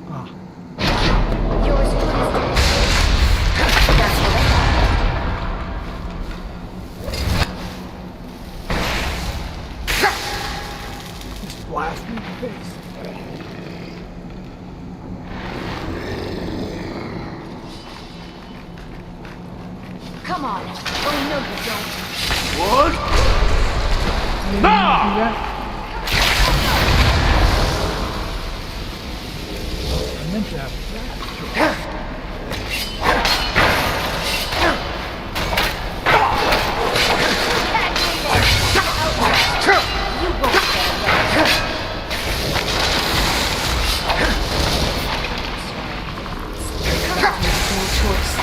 Ah. You're as good as dead. That's Come on. Oh, no, you don't. What? I didn't even do that. I meant to have that. You won't get away. No choice.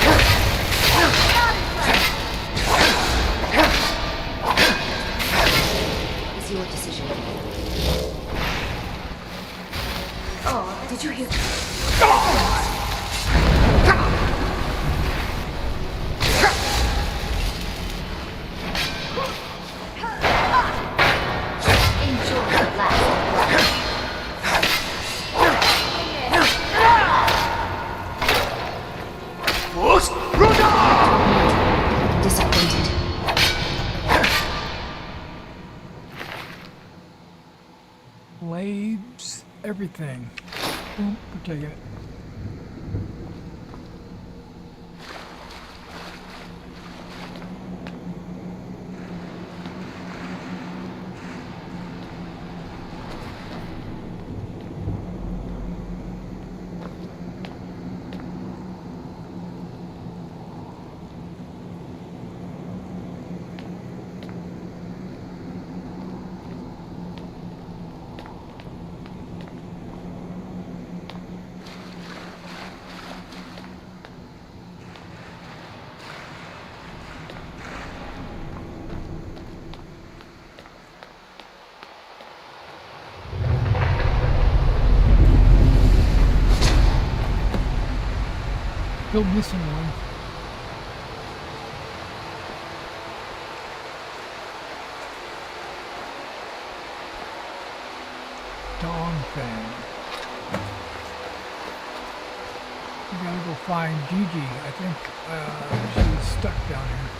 It's your decision. Oh, did you hear? Enjoy the last. Disappointed. Blades, everything. Boom, we're taking it. Still missing one. Dawn Fang. We gotta go find Gigi. I think she's stuck down here.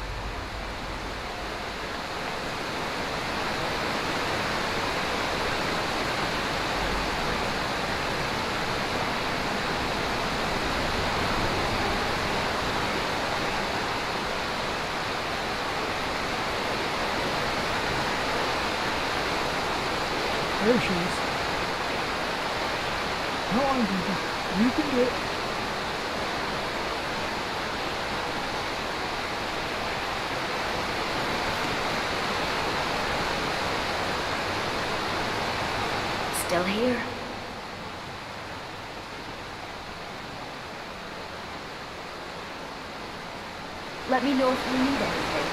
There she is. Come on, Gigi. You can do it. Still here. Let me know if you need anything.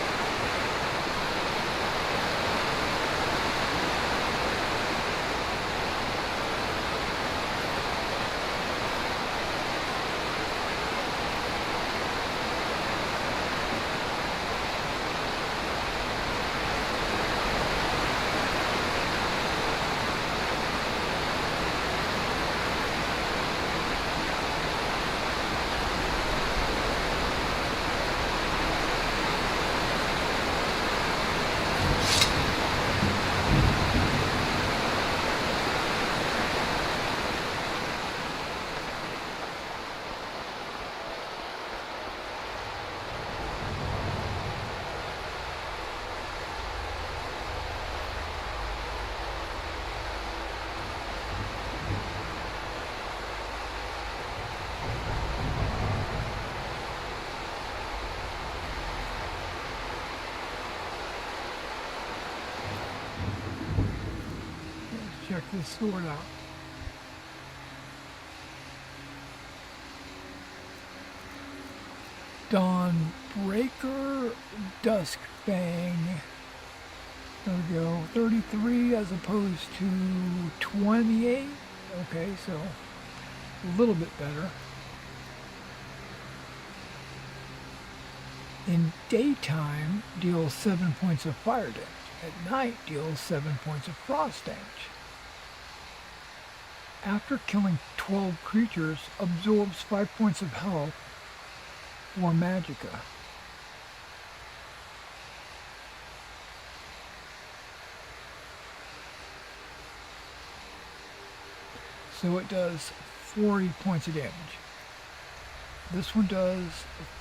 Check this sword out. Dawnbreaker, Dusk Fang. There we go. 33 as opposed to 28. Okay, so a little bit better. In daytime, deals 7 points of fire damage. At night, deals 7 points of frost damage. After killing 12 creatures, absorbs 5 points of health or magicka. So it does 40 points of damage. This one does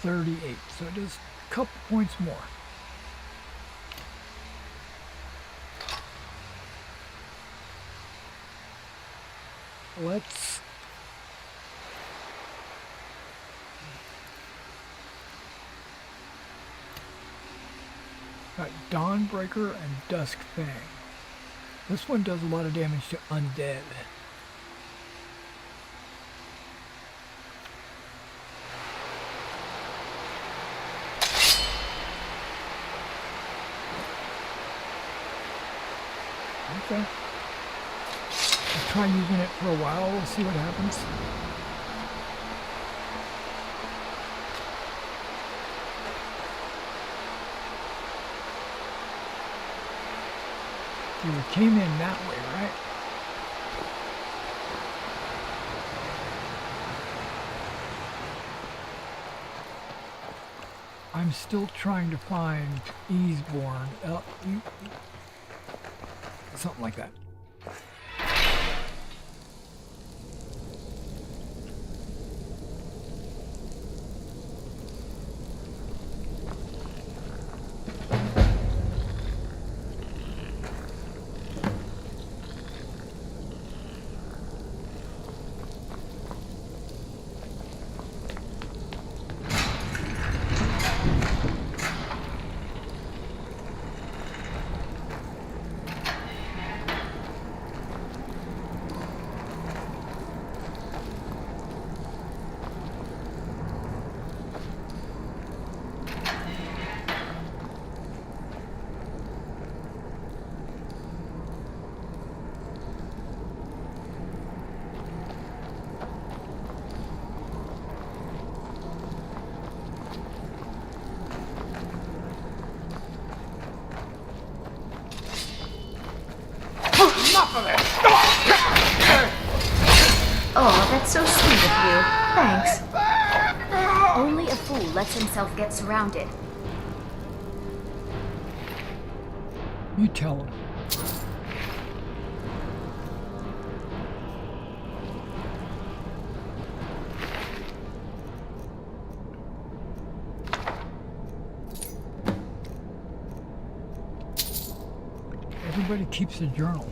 38, so it does a couple points more. Let's got Dawnbreaker and Dusk Fang. This one does a lot of damage to undead. Okay. I'll try using it for a while. We'll see what happens. You came in that way, right? I'm still trying to find Easeborn. Something like that. Oh, that's so sweet of you. Thanks. Only a fool lets himself get surrounded. You tell him. Everybody keeps a journal.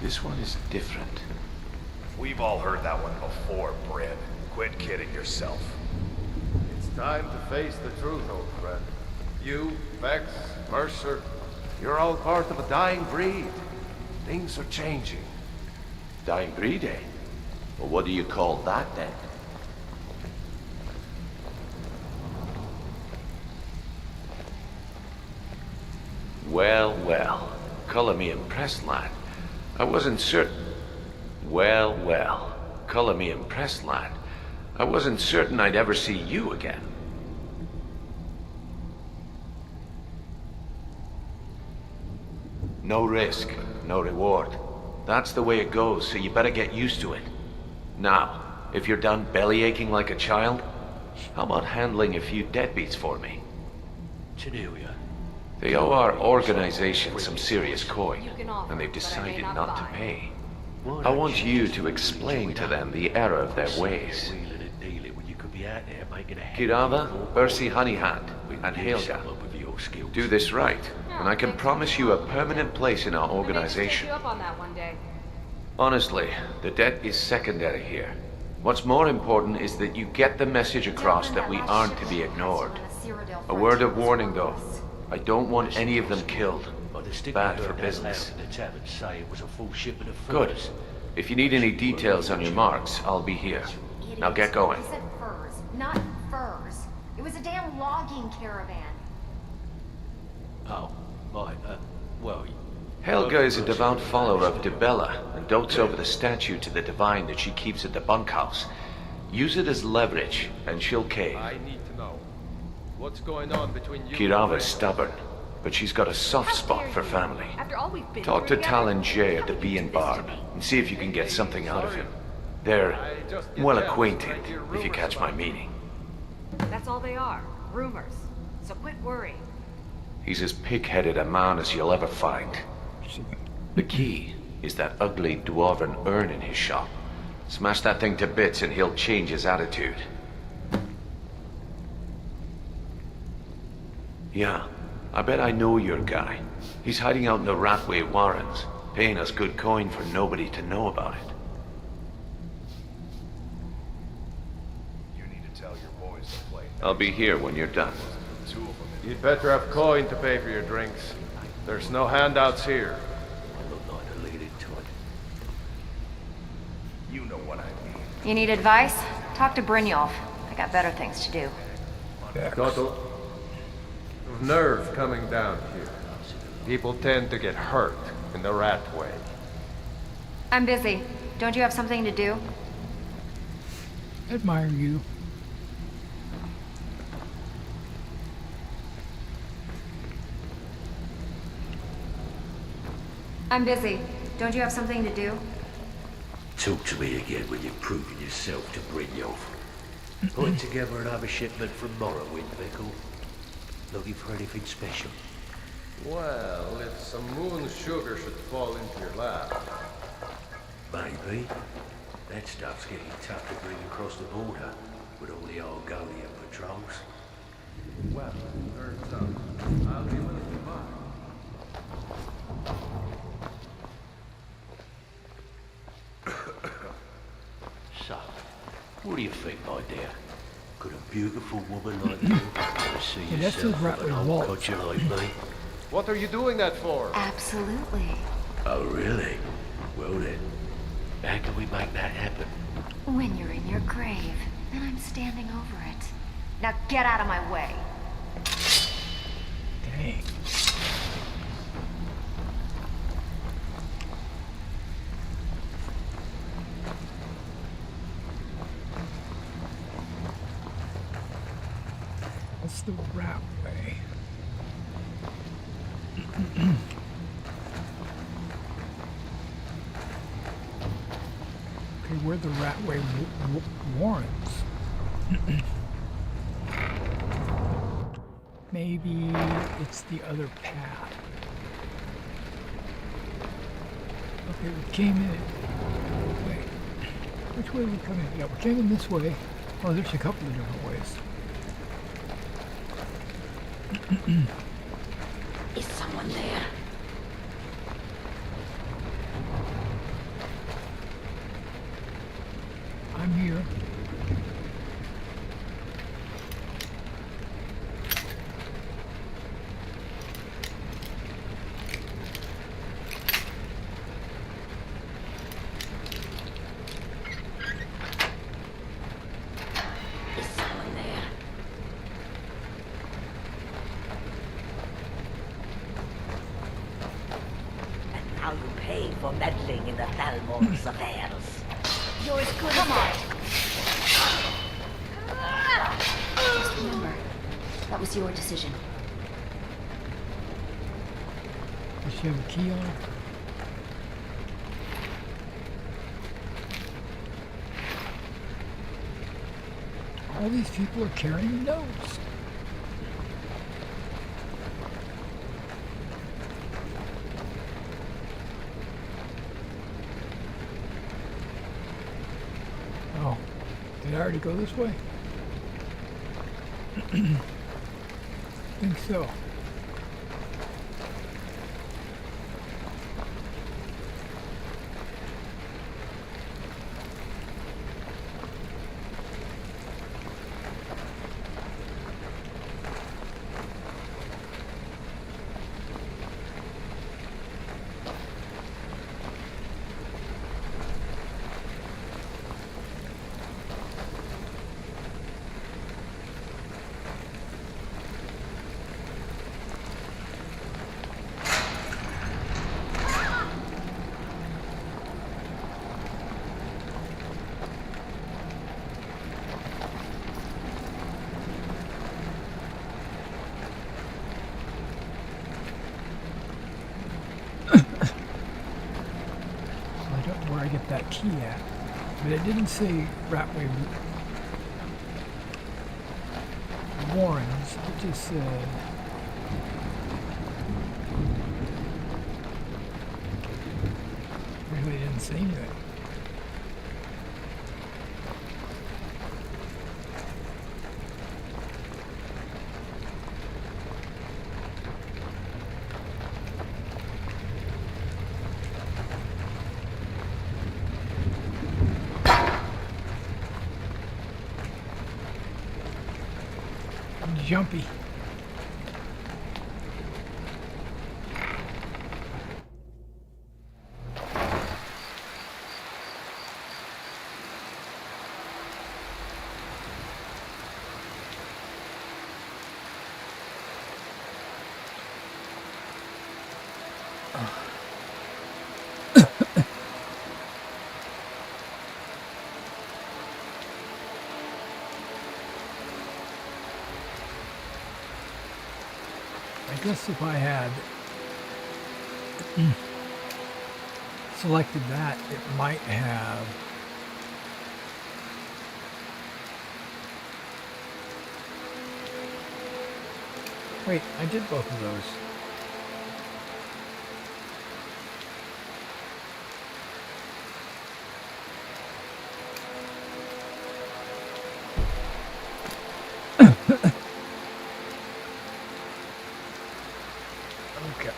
This one is different. We've all heard that one before, Bryn. Quit kidding yourself. It's time to face the truth, old friend. You, Vex, Mercer, you're all part of a dying breed. Things are changing. Dying breed, eh? Well, what do you call that, then? Well, well. Color me impressed, lad. I wasn't certain. Well, well. Color me impressed, lad. I wasn't certain I'd ever see you again. No risk, no reward. That's the way it goes, so you better get used to it. Now, if you're done belly aching like a child, how about handling a few deadbeats for me? Cornelia. They owe our organization some serious coin, and they've decided not to pay. I want you to explain to them the error of their ways. Kirava, Percy Honeyhand, and Helga. Do this right, and I can promise you a permanent place in our organization. Honestly, the debt is secondary here. What's more important is that you get the message across that we aren't to be ignored. A word of warning, though. I don't want any of them killed. Bad for business. Good. If you need any details on your marks, I'll be here. Now get going. He said furs, not furs. It was a damn logging caravan. Oh, right, well... Helga is a devout follower of Dibella and dotes over the statue to the divine that she keeps at the bunkhouse. Use it as leverage, and she'll cave. I need to know. What's going on between you Kirava's stubborn, but she's got a soft spot for family. Talk to Talon Jay at the Bee and Barb, and see if you can get something out of him. They're well acquainted, if you catch my meaning. That's all they are. Rumors. So quit worrying. He's as pig-headed a man as you'll ever find. The key is that ugly dwarven urn in his shop. Smash that thing to bits and he'll change his attitude. Yeah, I bet I know your guy. He's hiding out in the Ratway Warrens, paying us good coin for nobody to know about it. You need to tell your boys to play. I'll be here when you're done. You'd better have coin to pay for your drinks. There's no handouts here. You know what I mean. You need advice? Talk to Brynjolf. I got better things to do. Got a nerve coming down here. People tend to get hurt in the rat way. I'm busy. Don't you have something to do? Admire you. I'm busy. Don't you have something to do? Talk to me again when you've proven yourself to Brynjolf. Putting together another shipment from Morrowind, Mickle. Looking for anything special? Well, if some moon sugar should fall into your lap. Maybe. That stuff's getting tough to bring across the border with all the Argonian patrols. Well, turns out I'll be willing to buy. So, what do you think, my dear? Could a beautiful woman like you ever see Yeah, that's yourself the right with an way, old Walt. codger like me? What are you doing that for? Absolutely. Oh, really? Well then, how can we make that happen? When you're in your grave, and I'm standing over it. Now get out of my way. Dang. That's the rat way. Okay, where the Ratway Warrens. Maybe it's the other path. Okay, we came in. Wait, which way are we coming? Yeah, we came in this way. Oh, there's a couple of different ways. Is someone there? I'm here. Is someone there? for meddling in the Thalmor's affairs. You're as good as dead. Just remember, that was your decision. Does she have a key on? All these people are carrying notes. Oh, did I already go this way? I think so. Where I get that key at, but it didn't say Ratway Warrens, it just said really didn't say anything. Jumpy. I guess if I had selected that, it might have wait, I did both of those. Okay.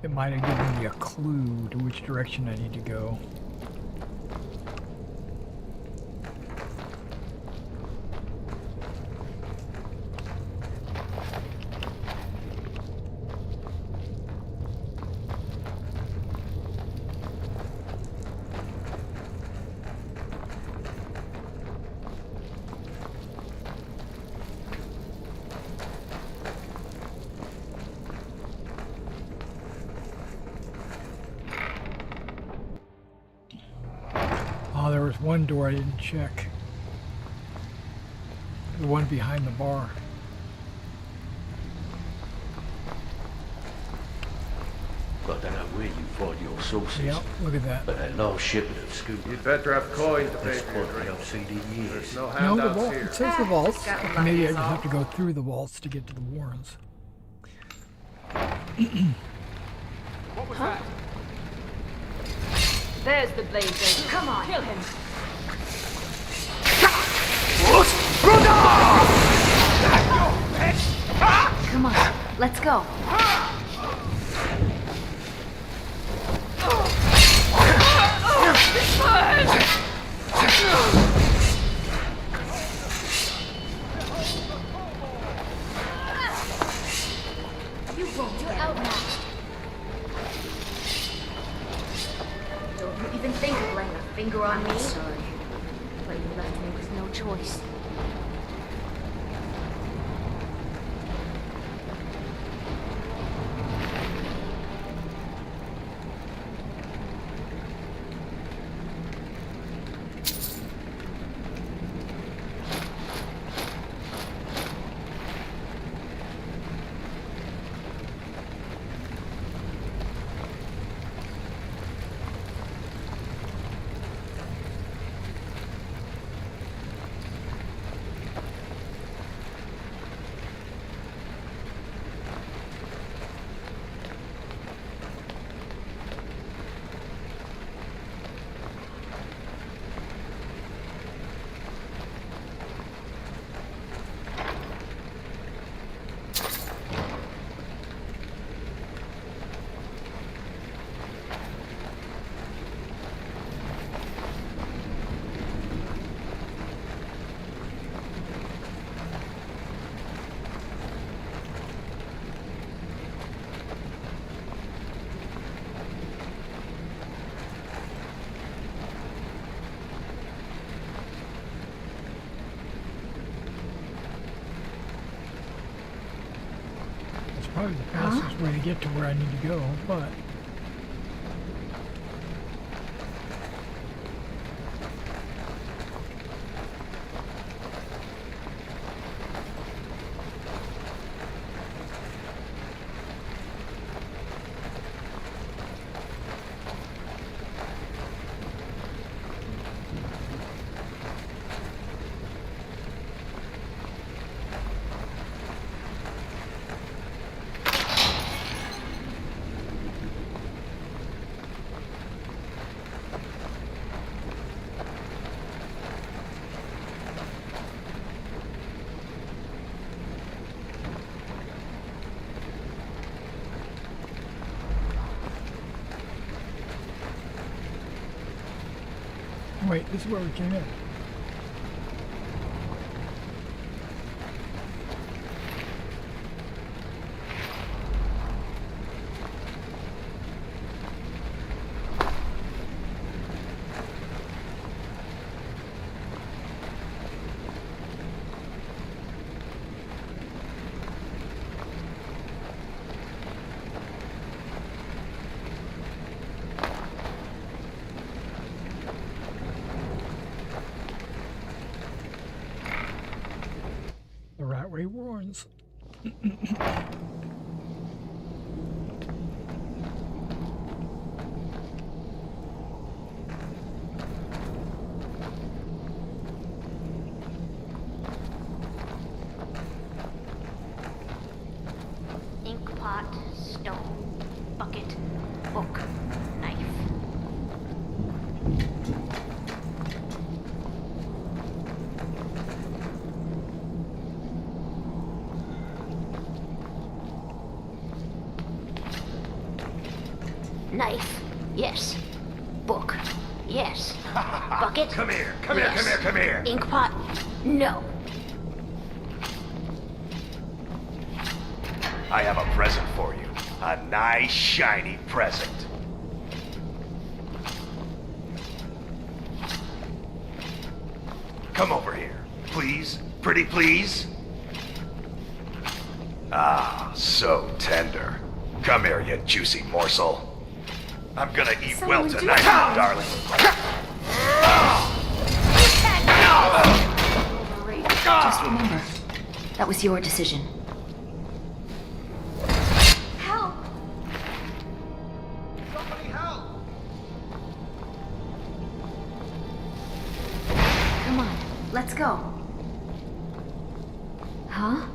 It might have given me a clue to which direction I need to go. Oh, there was one door I didn't check. The one behind the bar. I don't know where you find your sources. Yep, look at that. But that last shipment of scooters. You'd better have coin to pay That's for your one I drink. haven't seen in years. There's no No, the handouts vault. here. It says the vaults. got Okay, lucky maybe I is just all. have to go through the vaults to get to the Warrens. What was that? There's the blade agent. Come on. Kill him. Come on, let's go. You won't. You're outmatched. Don't you even think of laying a finger on me? Sorry, but you left me with no choice. probably the fastest way to get to where I need to go, but... Wait, this is where we came in. The rat way warns. Ink pot, stone, bucket, book, knife. Knife, yes. Book, yes. Bucket, Come here, come yes. here, come here, come here. Ink pot, no. I have a present for you. A nice, shiny present. Come over here. Please? Pretty please? Ah, so tender. Come here, you juicy morsel. I'm gonna eat well tonight, darling. Just remember, that was your decision. Help! Somebody help! Come on, let's go. Huh?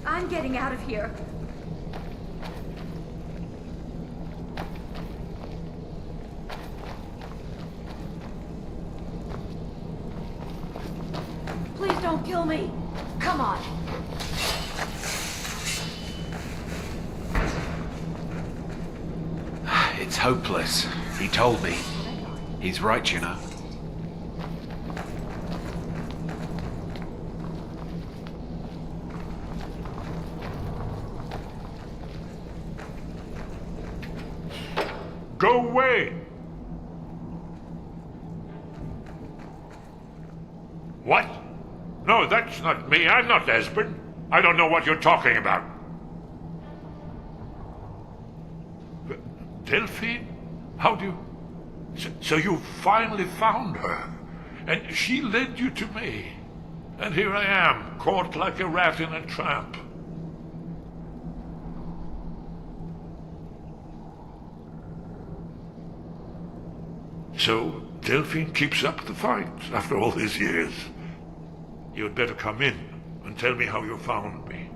I'm getting out of here. Please don't kill me. Come on. It's hopeless. He told me. He's right, you know. Go away! What? No, that's not me. I'm not Esben. I don't know what you're talking about. Delphine? How do you... So you finally found her, and she led you to me. And here I am, caught like a rat in a trap. So Delphine keeps up the fight after all these years. You'd better come in and tell me how you found me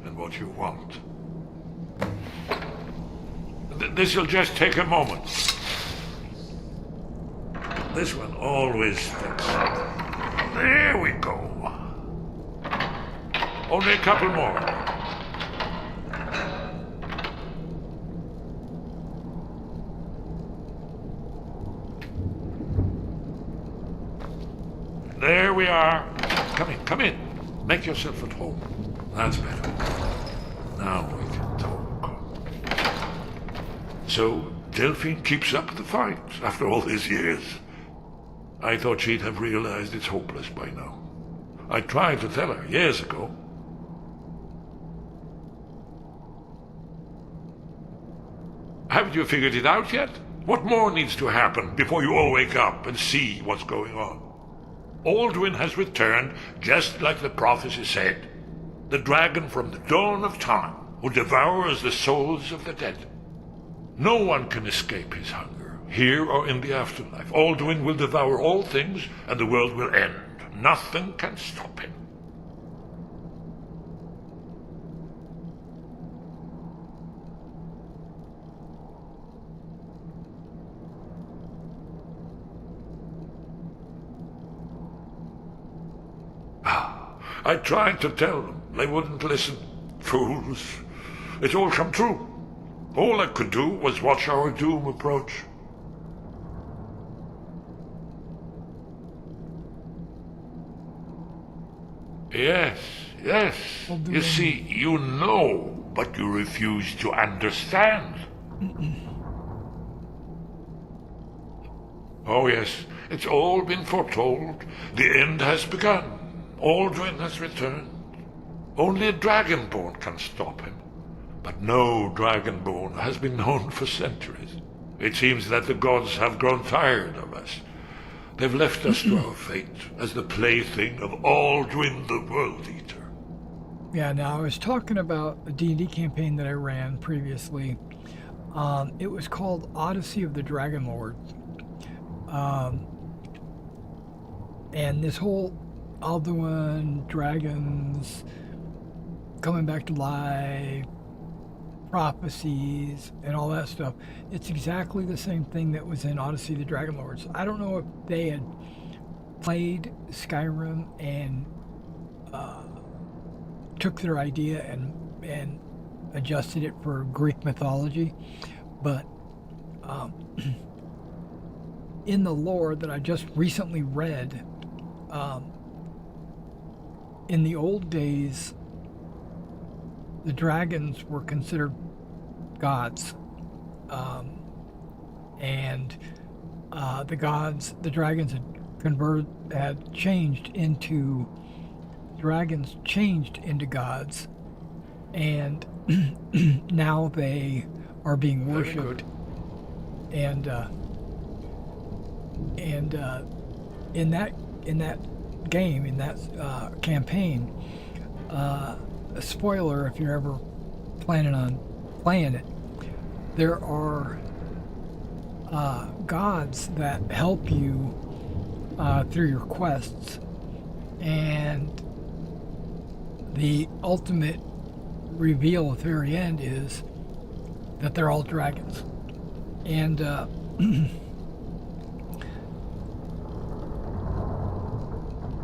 and what you want. This'll just take a moment. This one always sticks. There we go. Only a couple more. There we are. Come in, come in. Make yourself at home. That's better. Now we can talk. So, Delphine keeps up the fight after all these years. I thought she'd have realized it's hopeless by now. I tried to tell her years ago. Haven't you figured it out yet? What more needs to happen before you all wake up and see what's going on? Aldwin has returned just like the prophecy said. The dragon from the dawn of time who devours the souls of the dead. No one can escape his hunger, here or in the afterlife. Aldwin will devour all things and the world will end. Nothing can stop him. I tried to tell them. They wouldn't listen. Fools. It's all come true. All I could do was watch our doom approach. Yes. You see, you know, but you refuse to understand. Oh yes, it's all been foretold. The end has begun. Aldwin has returned. Only a dragonborn can stop him. But no dragonborn has been known for centuries. It seems that the gods have grown tired of us. They've left us to our fate as the plaything of Aldwin the World Eater. Yeah, now I was talking about a D&D campaign that I ran previously. It was called Odyssey of the Dragon Lord. And this whole Alduin, dragons, coming back to life, prophecies, and all that stuff. It's exactly the same thing that was in Odyssey of the Dragon Lords. I don't know if they had played Skyrim and took their idea and adjusted it for Greek mythology, but in the lore that I just recently read, in the old days, the dragons were considered gods, and the dragons had changed into gods, and now they are being worshipped, and in that game, in that campaign, a spoiler if you're ever planning on playing it, there are gods that help you through your quests, and the ultimate reveal at the very end is that they're all dragons. And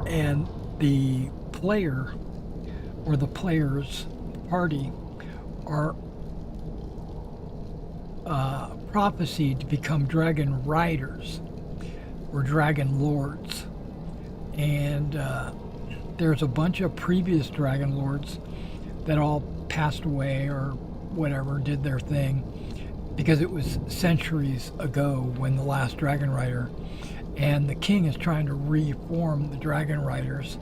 and the player or the player's party are prophesied to become dragon riders or dragon lords. And there's a bunch of previous dragon lords that all passed away or whatever, did their thing, because it was centuries ago when the last dragon rider, and the king is trying to reform the dragon riders,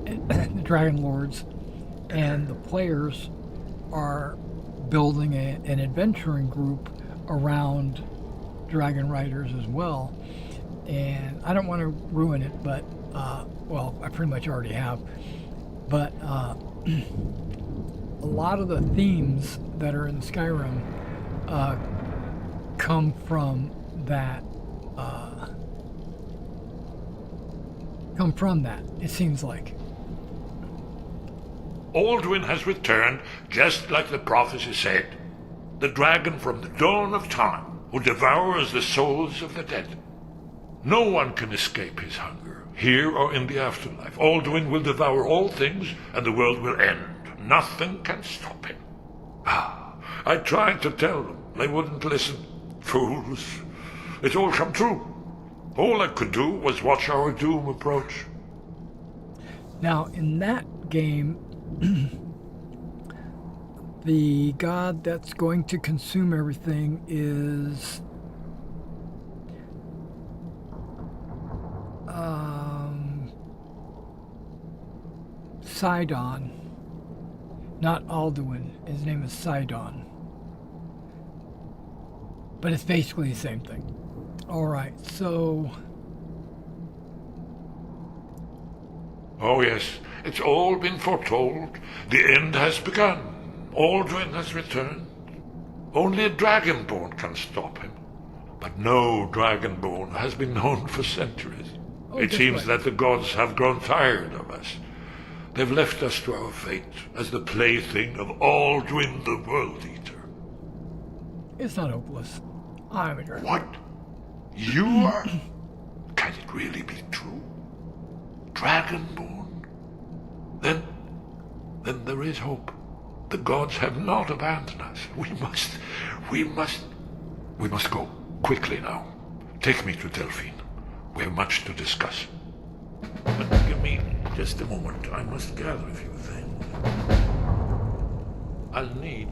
the dragon lords, and the players are building an adventuring group around dragon riders as well. And I don't want to ruin it, but well, I pretty much already have, but a lot of the themes that are in Skyrim come from that. It seems like. Aldwin has returned just like the prophecy said. The dragon from the dawn of time who devours the souls of the dead. No one can escape his hunger, here or in the afterlife. Aldwin will devour all things and the world will end. Nothing can stop him. I tried to tell them. They wouldn't listen. Fools. It's all come true. All I could do was watch our doom approach. Now, in that game, the god that's going to consume everything is Sidon, not Alduin. His name is Sidon. But it's basically the same thing. Alright, so... Oh yes, it's all been foretold. The end has begun. Alduin has returned. Only a dragonborn can stop him. But no dragonborn has been known for centuries. It seems that the gods have grown tired of us. They've left us to our fate as the plaything of Alduin the World Eater. It's not hopeless. I'm a dragon. What? You are? Can it really be true? Dragonborn? Then there is hope. The gods have not abandoned us. We must go. Quickly now. Take me to Delphine. We have much to discuss. But give me just a moment. I must gather a few things. I'll need...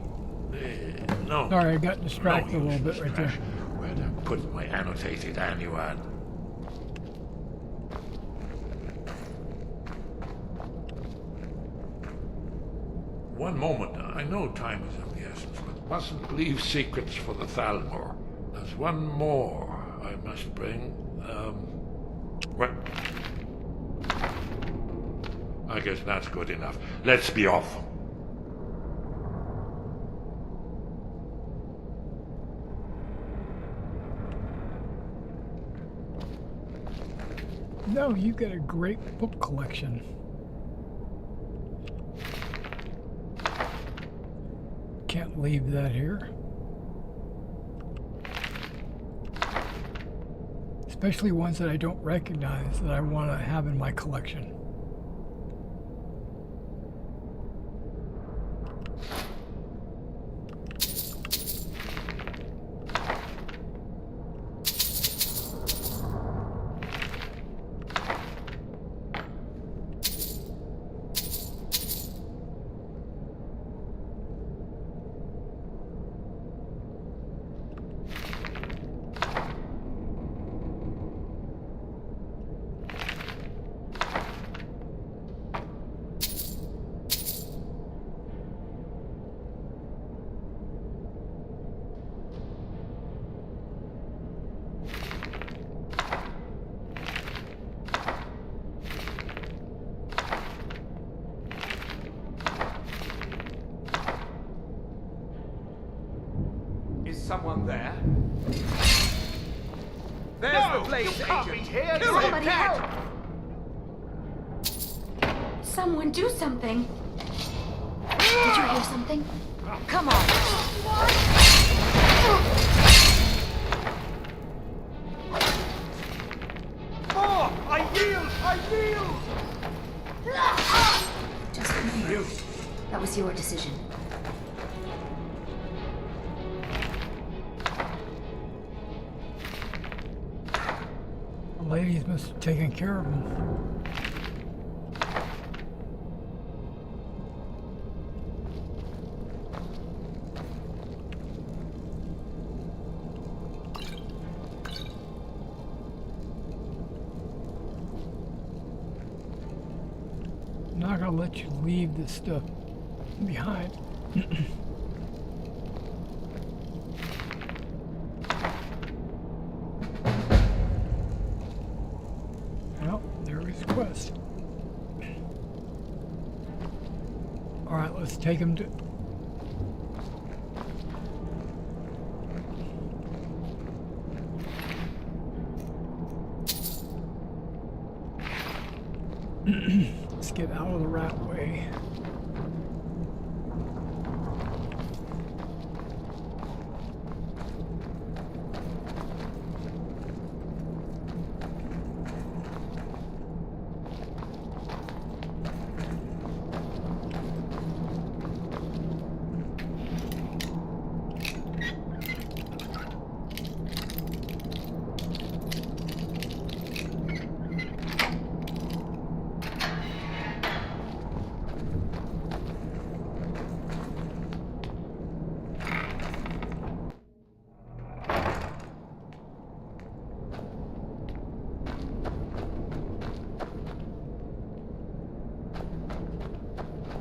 no. Sorry, I got distracted a little bit right there. Where did I put my annotated annuad? One moment. I know time is of the essence, but mustn't leave secrets for the Thalmor. There's one more I must bring. Well, I guess that's good enough. Let's be off. No, you got a great book collection. Can't leave that here. Especially ones that I don't recognize that I want to have in my collection. Someone there? There's the blaze agent. Here, somebody help! Someone do something. Did you hear something? Come on. Oh, I yield! Just a minute. That was your decision. Ladies must have taken care of him. I'm not gonna let you leave this stuff behind. Quest. All right, let's take him to. Let's get out of the rat way.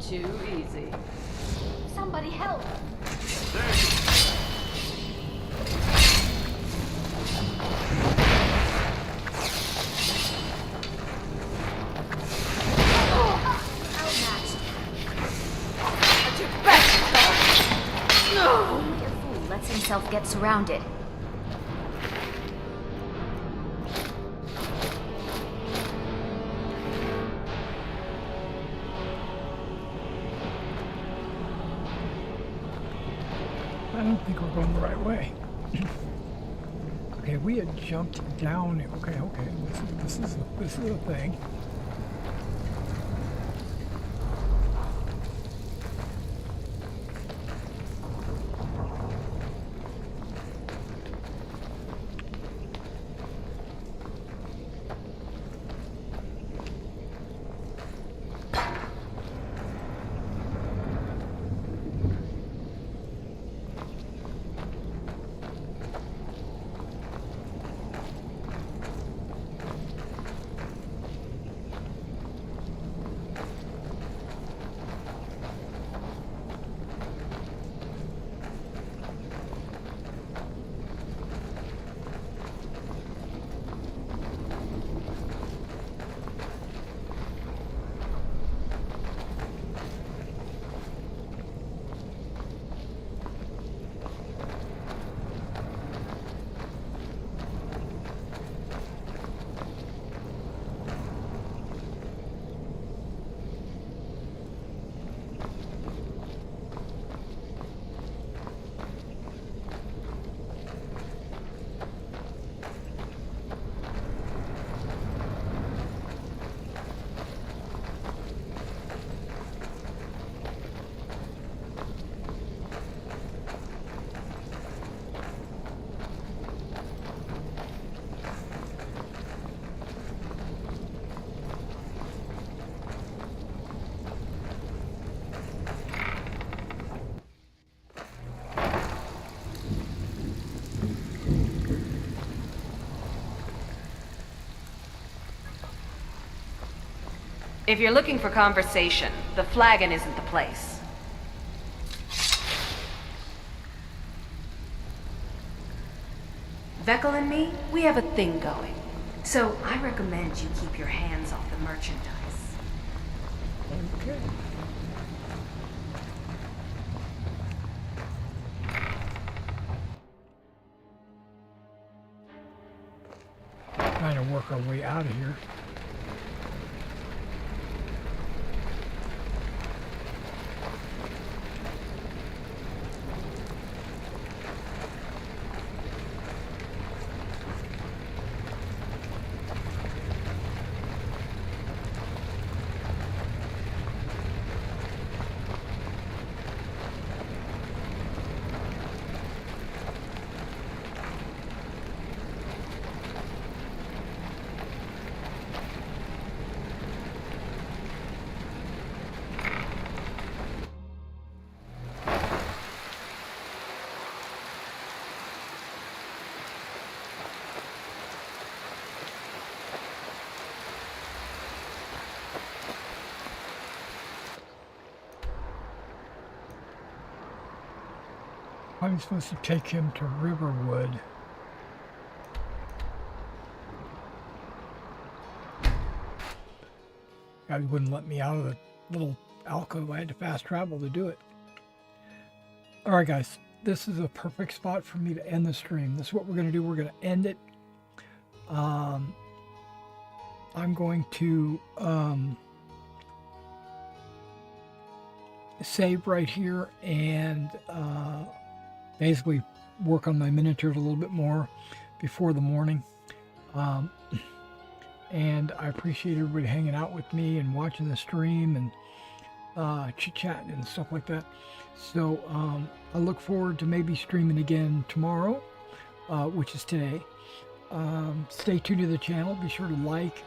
Too easy. Somebody help! Only a fool lets himself get surrounded. I don't think we're going the right way. Okay, we had jumped down. Okay. This is a thing. If you're looking for conversation, the flagon isn't the place. Vekel and me, we have a thing going. So I recommend you keep your hands off the merchandise. Okay. Trying to work our way out of here. I'm supposed to take him to Riverwood. Guys wouldn't let me out of the little alcove. I had to fast travel to do it. Alright guys, this is a perfect spot for me to end the stream. This is what we're going to do. We're going to end it. I'm going to save right here and basically work on my miniatures a little bit more before the morning. And I appreciate everybody hanging out with me and watching the stream and chit-chatting and stuff like that. So I look forward to maybe streaming again tomorrow, which is today. Stay tuned to the channel. Be sure to like,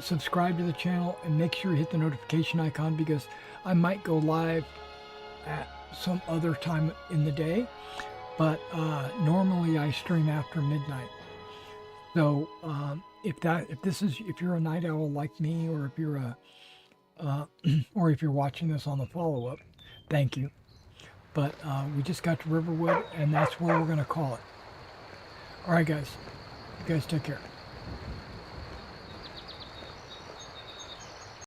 subscribe to the channel, and make sure you hit the notification icon, because I might go live at some other time in the day, but normally I stream after midnight. So if you're a night owl like me, or if you're or if you're watching this on the follow-up, thank you. But we just got to Riverwood, and that's where we're going to call it. All right, guys. You guys take care.